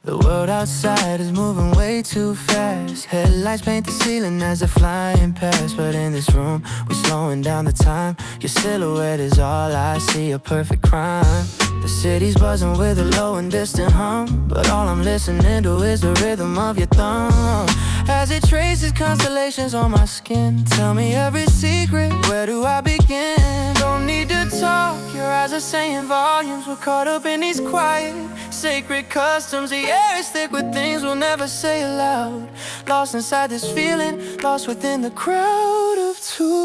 The world outside is moving way too fast. Headlights paint the ceiling as they're flying past. But in this room, we're slowing down the time. Your silhouette is all I see, a perfect crime. The city's buzzing with a low and distant hum, but all I'm listening to is the rhythm of your thumb as it traces constellations on my skin. Tell me every secret, where do I begin? Don't need to talk, your eyes are saying volumes. We're caught up in these quiet, sacred customs. The air is thick with things we'll never say aloud. Lost inside this feeling, lost within the crowd of two.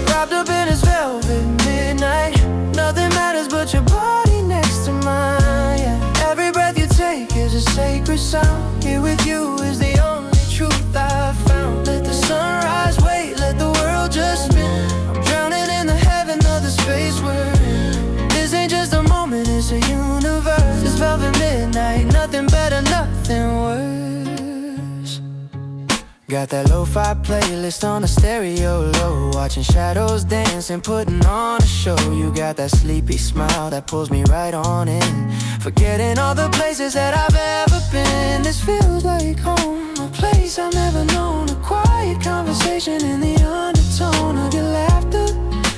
Wrapped up in this velvet midnight, nothing matters but your body next to mine, yeah. Every breath you take is a sacred sound. Here with you is the only truth I've found. Let the sunrise wait, let the world just spin. I'm drowning in the heaven of the space we're in. This ain't just a moment, it's a universe. It's velvet midnight, nothing better, nothing worse. Got that lo-fi playlist on the stereo low, watching shadows dance and putting on a show. You got that sleepy smile that pulls me right on in, forgetting all the places that I've ever been. This feels like home, a place I've never known. A quiet conversation in the undertone of your laughter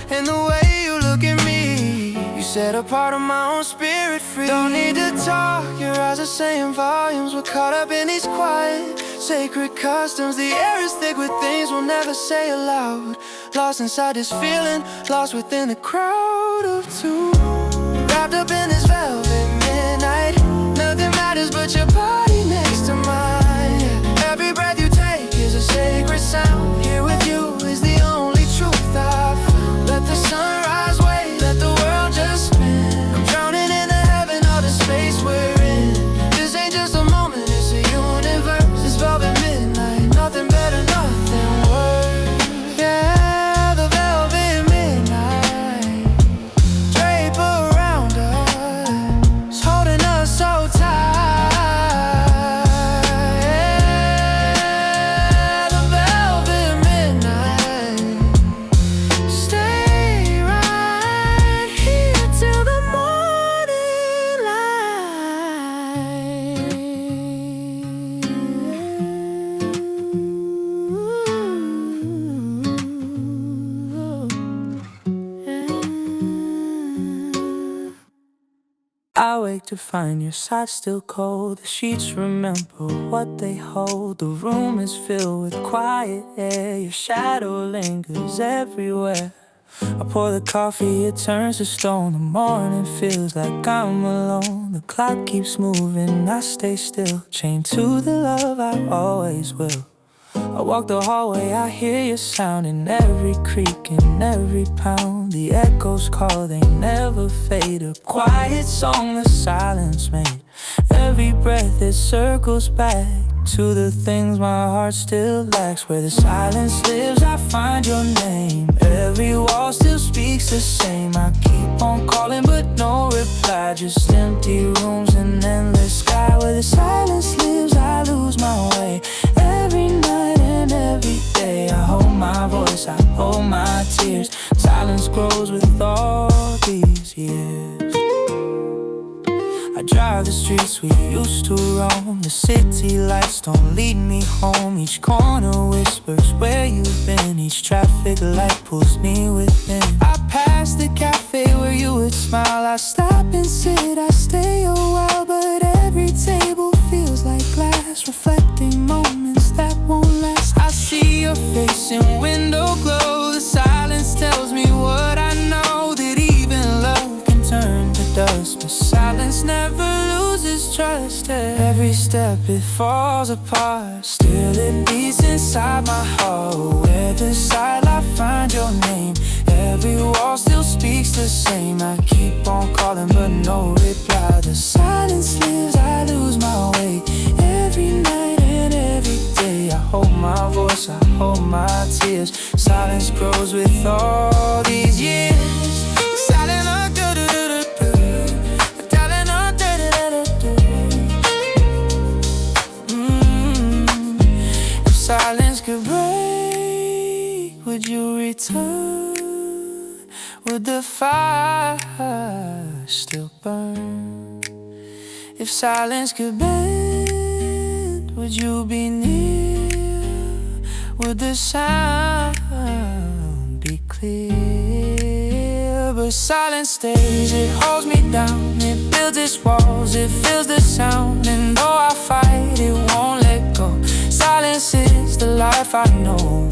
and the way you look at me. You set a part of my own spirit free. Don't need to talk, your eyes are saying volumes. We're caught up in these quiet, sacred customs. The air is thick with things we'll never say aloud. Lost inside this feeling, lost within the crowd of two. Wrapped up in this velvet midnight, nothing matters but your body next to mine, yeah. Every breath you take is a sacred sound. Here with you is the only truth I've found. Let the sunrise wait, let the world just spin. I'm drowning in the heaven of the space we're in. This ain't just a moment, it's a universe. It's velvet midnight, nothing better, nothing worse. Yeah, the velvet midnight drape around us, holding us so tight. Yeah, the velvet midnight, stay right here till the morning light. I wake to find your side still cold. The sheets remember what they hold. The room is filled with quiet air. Your shadow lingers everywhere. I pour the coffee, it turns to stone. The morning feels like I'm alone. The clock keeps moving, I stay still, chained to the love I always will. I walk the hallway, I hear your sound in every creak and every pound. The echoes call, they never fade. A quiet song the silence made. Every breath it circles back to the things my heart still lacks. Where the silence lives, I find your name. Every wall still speaks the same. I keep on calling but no reply. Just empty rooms and endless sky. Where the silence lives, I lose my way. Every night and every day I hold my voice, I hold my tears. Silence grows with all these years. I drive the streets we used to roam. The city lights don't lead me home. Each corner whispers where you've been. Each traffic light pulls me within. I pass the cafe where you would smile. I stop and sit, I stay a while. But every table feels like glass, reflecting moments that won't last. I see your face in window glow. The silence tells me what I know, that even love can turn to dust. But silence never loses trust. Every step it falls apart, still it beats inside my heart. Where the side I find your name. Every wall still speaks the same. I keep on calling but no reply. The silence lives, I lose my way. Every night and every day I hold my voice, I hold my tears. Silence grows with all these years. Silent, if silence could break, would you return? Would the fire still burn? If silence could bend, would you be near? Would the sound be clear? But silence stays, it holds me down, it builds its walls, it fills the sound. And though I fight, it won't let go. Silence is the life I know.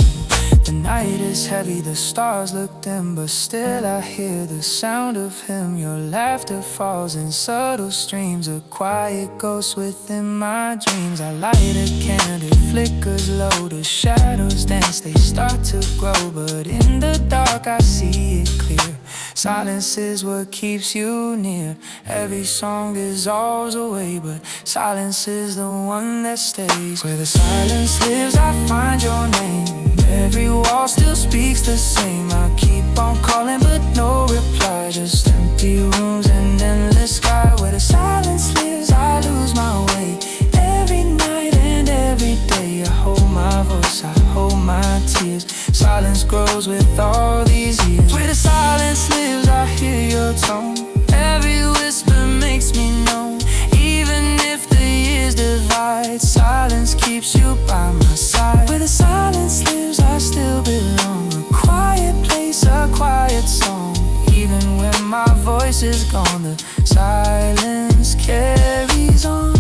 The night is heavy, the stars look dim, but still I hear the sound of him. Your laughter falls in subtle streams, a quiet ghost within my dreams. I light a candle, it flickers low, the shadows dance, they start to grow. But in the dark I see it clear, silence is what keeps you near. Every song dissolves away, but silence is the one that stays. Where the silence lives, I find your name. Every wall still speaks the same. I keep on calling but no reply, just empty rooms and endless sky. Where the silence lives, I lose my way. Every night and every day I hold my voice, I hold my tears. Silence grows with all these years. Where the silence lives, I hear your tone. Every whisper makes me known. Even if the years divide, silence keeps you by my side. Where the silence lives, I still belong. A quiet place, a quiet song. Even when my voice is gone, the silence carries on.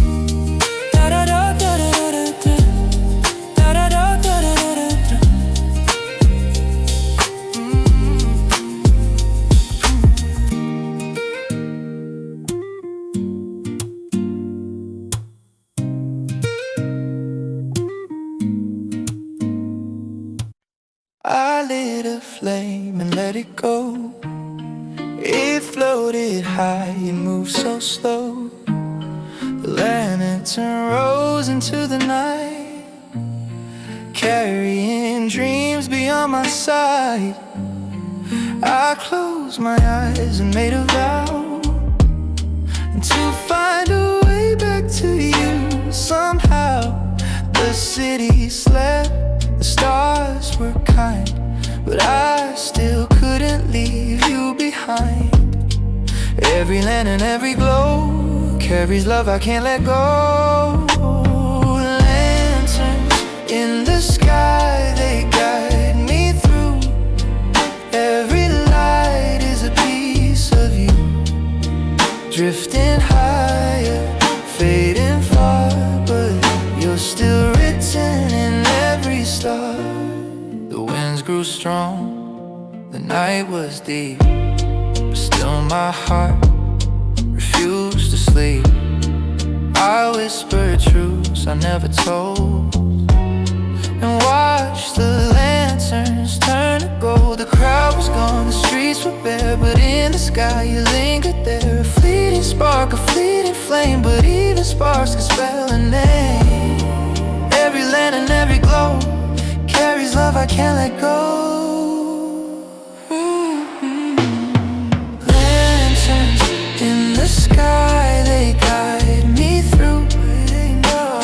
Da da da da da da da. Da da da da da da da. I lit a flame and let it go. It floated high, it moved so slow. The lantern rose into the night, carrying dreams beyond my sight. I closed my eyes and made a vow to find a way back to you. Somehow the city slept, the stars were kind, but I still couldn't leave you behind. Every land and every glow carries love I can't let go. Lanterns in the sky, they guide me through. Every light is a piece of you, drifting higher, fading far, but you're still written in every star. The winds grew strong, the night was deep, but still my heart refused to sleep. I whispered truths I never told, and watched the lanterns turn to gold. The crowd was gone, the streets were bare, but in the sky you lingered there. A fleeting spark, a fleeting flame, but even sparks can spell a name. Every land and every glow carries love I can't let go. Lanterns in the sky, they guide me through.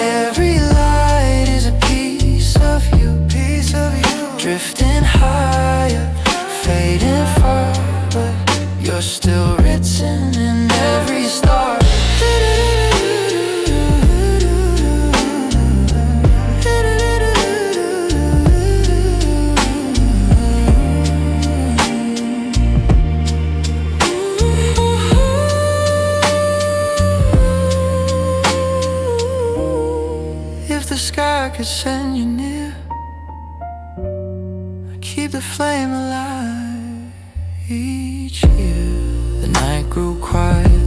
Every light is a piece of you, drifting higher, fading far, but you're still written in every star. If the sky could send you near, keep the flame alive each year. The night grew quiet,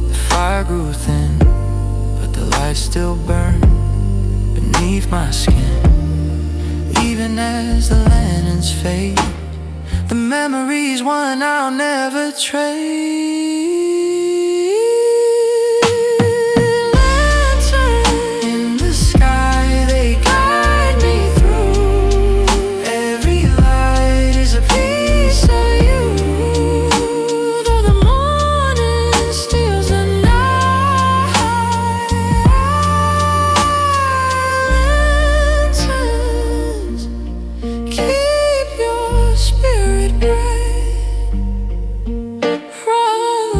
the fire grew thin, but the light still burned beneath my skin. Even as the lanterns fade, the memory's one I'll never trade. Keep your spirit bright from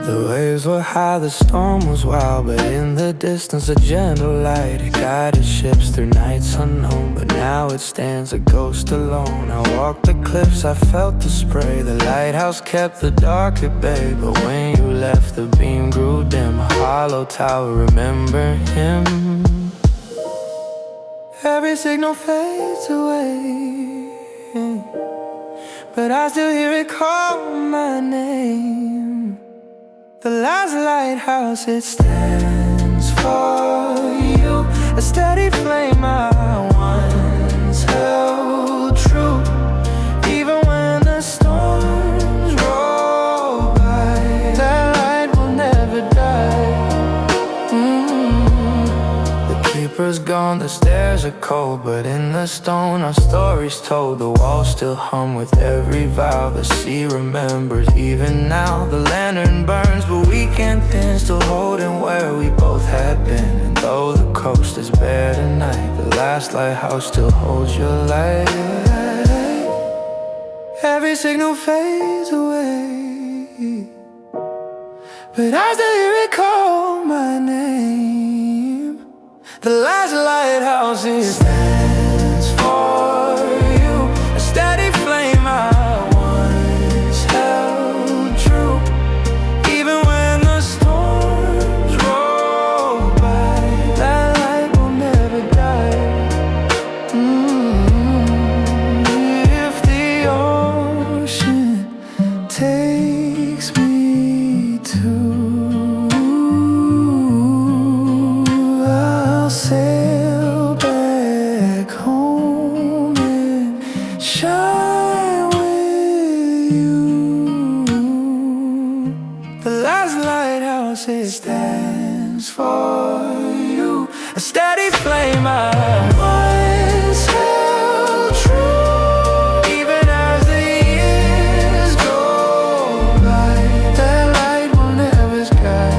The waves were high, the storm was wild, but in the distance a gentle light, it guided ships through nights unknown. But now it stands a ghost alone. I walked the cliffs, I felt the spray. The lighthouse kept the dark at bay, but when you left the beam grew dim. A hollow tower, remember him. Every signal fades away, but I still hear it call my name. The last lighthouse, it stands for you. A steady flame I once held true. Even when the storms roll by, that light will never die. The keeper's gone, the stairs are cold, but in the stone our story's told. The walls still hum with every vow. The sea remembers even now. The lantern burns, but we can't thin, still holding where we both had been. And though the coast is bare tonight, the last lighthouse still holds your light. Every signal fades away, but I still hear it call my name. The last lighthouse, it stands for you. A steady flame I once held true. Even when the storms roll by, that light will never die. If the ocean takes me to, I'll sail back home and shine with you. The last lighthouse, it stands for you. A steady flame I once held true. Even as the years go by, that light will never sky.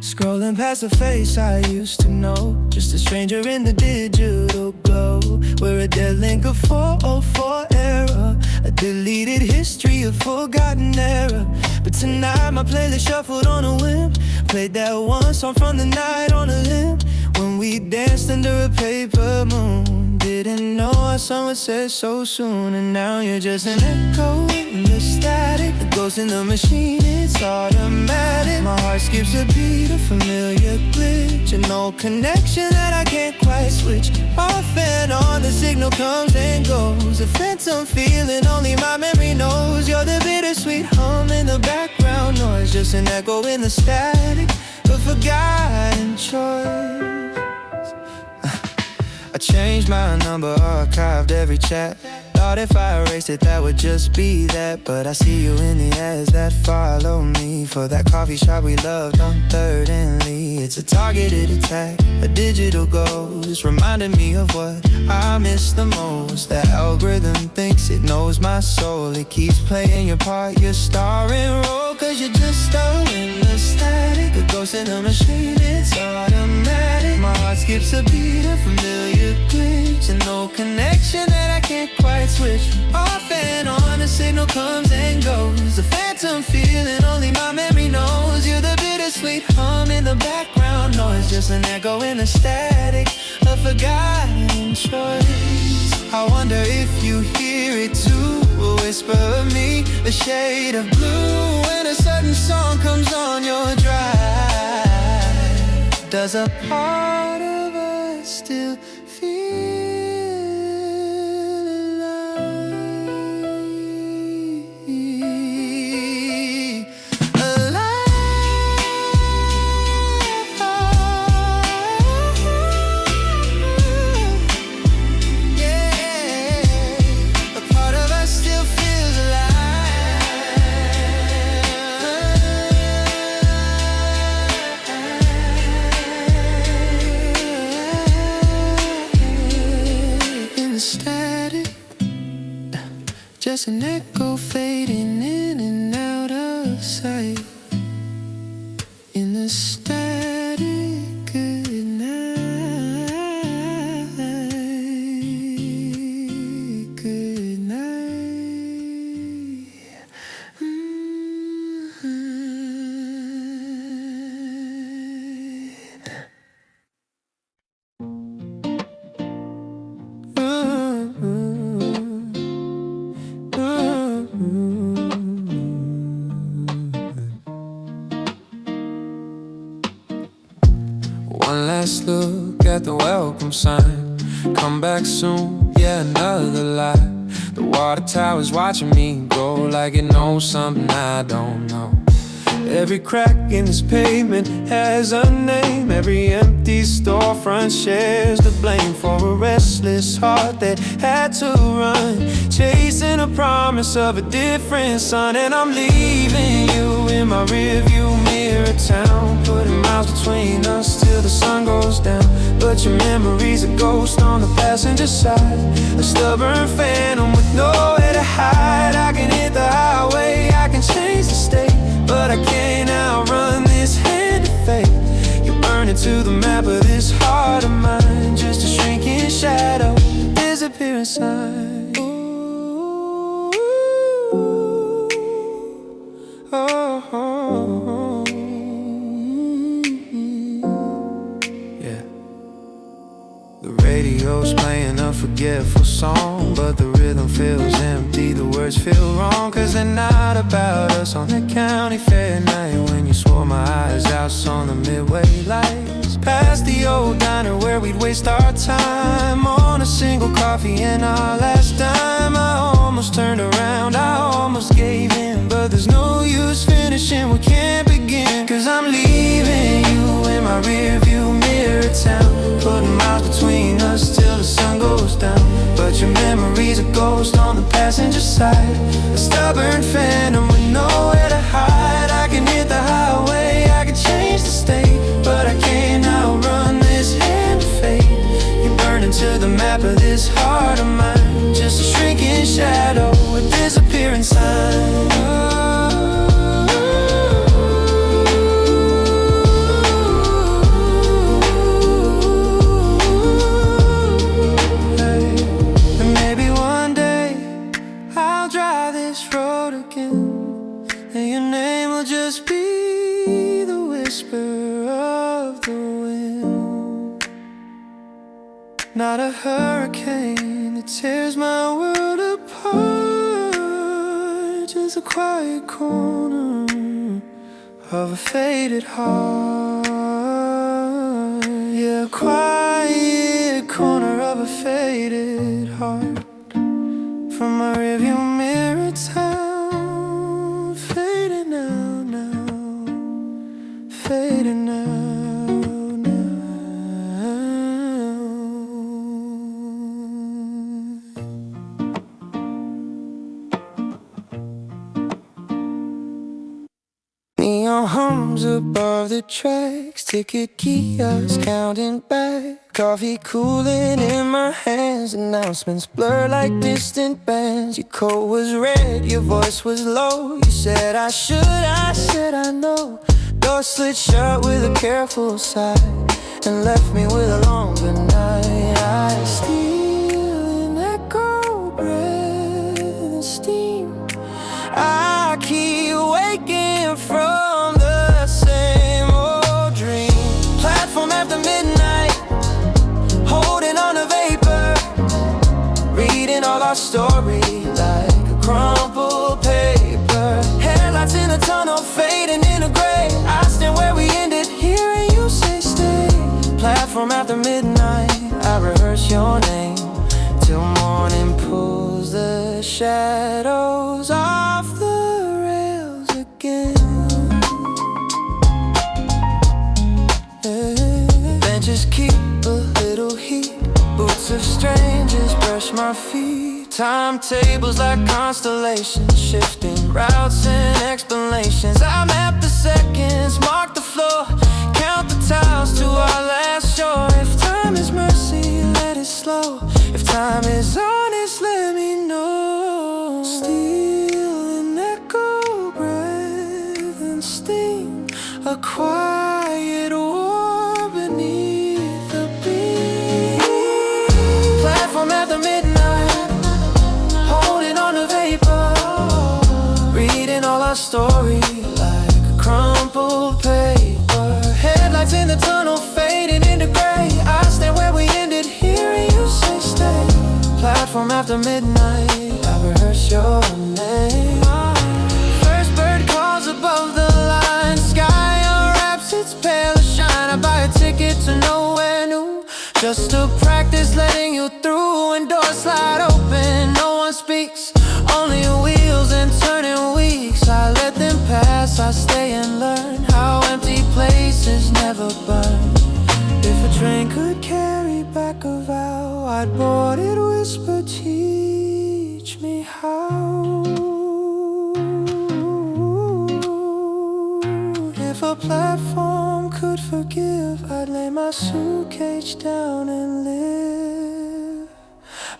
Scrolling past a face I used to know, just a stranger in the digital glow. We're a dead link of 404 era, a deleted history of forgotten era. But tonight my playlist shuffled on a whim, played that one song from the night on a limb, when we danced under a paper moon. Didn't know our song would set so soon, and now you're just an echo in the static, the ghost in the machine, it's automatic. My heart skips a beat, a familiar glitch, an old connection that I can't quite switch. Off and on, the signal comes and goes, a phantom feeling only my memory knows. You're the bittersweet hum in the background noise, just an echo in the static, a forgotten choice. I changed my number, archived every chat. Thought if I erased it that would just be that. But I see you in the ads that follow me, for that coffee shop we loved on 3rd and Lee. It's a targeted attack, a digital ghost, reminding me of what I miss the most. That algorithm thinks it knows my soul, it keeps playing your part, your starring role. Cause you're just stuck in the static, a ghost in a machine, it's automatic. My heart skips a beat, a familiar glitch, an old connection that I can't quite switch. Off and on, the signal comes and goes, a phantom feeling only my memory knows. You're the bittersweet hum in the background noise, just an echo in the static, a forgotten choice. I wonder if you hear it too, a whisper of me, a shade of blue, when a sudden song comes on your drive. Does a part of us still feel alive? go fading in and out of sight in the static good night, good night. One last look at the welcome sign. Come back soon, yeah, another lie. The water tower's watching me go like it knows something I don't know. Every crack in this pavement has a name. Every empty storefront shares the blame for a restless heart that had to run, chasing a promise of a different sun. And I'm leaving you in my rearview mirror town, putting miles between us till the sun goes down. But your memory's a ghost on the passenger side, a stubborn phantom with nowhere to hide. I can hit the highway, I can change the state, but I can't outrun this hand of fate. You're burning to the map of this heart of mine, just a shrinking shadow, disappear inside. Ooh, oh, oh, yeah. The radio's playing a forgetful song, but the rhythm feels empty, the words feel wrong, 'cause they're not about us. On that county fair night when you swore my eyes out on the midway lights, past the old diner where we'd waste our time on a single coffee and our last dime. I almost turned around, I almost gave in, but there's no use finishing, we can't begin. 'Cause I'm leaving you in my rearview mirror town, putting miles between us till the sun goes down. But your memory's a ghost on the passenger side, a stubborn phantom with nowhere to hide. I can hit the highway, I can change the state, but I can't outrun this hand of fate. You're burning to the map of this heart of mine, just a shrinking shadow, a disappearing sign. And your name will just be the whisper of the wind, not a hurricane that tears my world apart, just a quiet corner of a faded heart. Yeah, a quiet corner of a faded heart. From my rearview mirror town, fading out now, fading out now. Neon hums above the tracks, ticket kiosks counting back, coffee cooling in my hands, announcements blur like distant bands. Your coat was red, your voice was low, you said I should, I said I know. Door slid shut with a careful sigh, and left me with a longer night. I steal an echo, breath and steam. I keep waking from the same old dream. Platform after midnight, holding on to vapor, reading all our stories like a crumpled paper. Headlights in a tunnel, fading in a gray. I stand where we ended, hearing you say stay. Platform after midnight, I rehearse your name till morning pulls the shadows off the rails again. Benches keep a little heat, boots of strangers brush my feet. Timetables like constellations, shifting routes and explanations. I map the seconds, mark the floor, count the tiles to our last shore. If time is mercy, let it slow. If time is honest, let me know. Steal a quiet war beneath the beach. Platform after midnight, holding on to vapor, reading all our story like a crumpled paper. Headlights in the tunnel fading into gray. I stand where we ended, hearing you say stay. Platform after midnight, I rehearse your name. First bird calls above the line, sky unwraps its pale shine. I buy a ticket to nowhere new, just to practice letting you through. When doors slide open, no one speaks, only wheels and turning weeks. I let them pass, I stay and learn how empty places never burn. If a train could carry back a vow, I'd board it, whisper, teach me how. If a platform could forgive, I'd lay my suitcase down and live.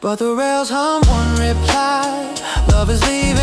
But the rails hum one reply, love is leaving.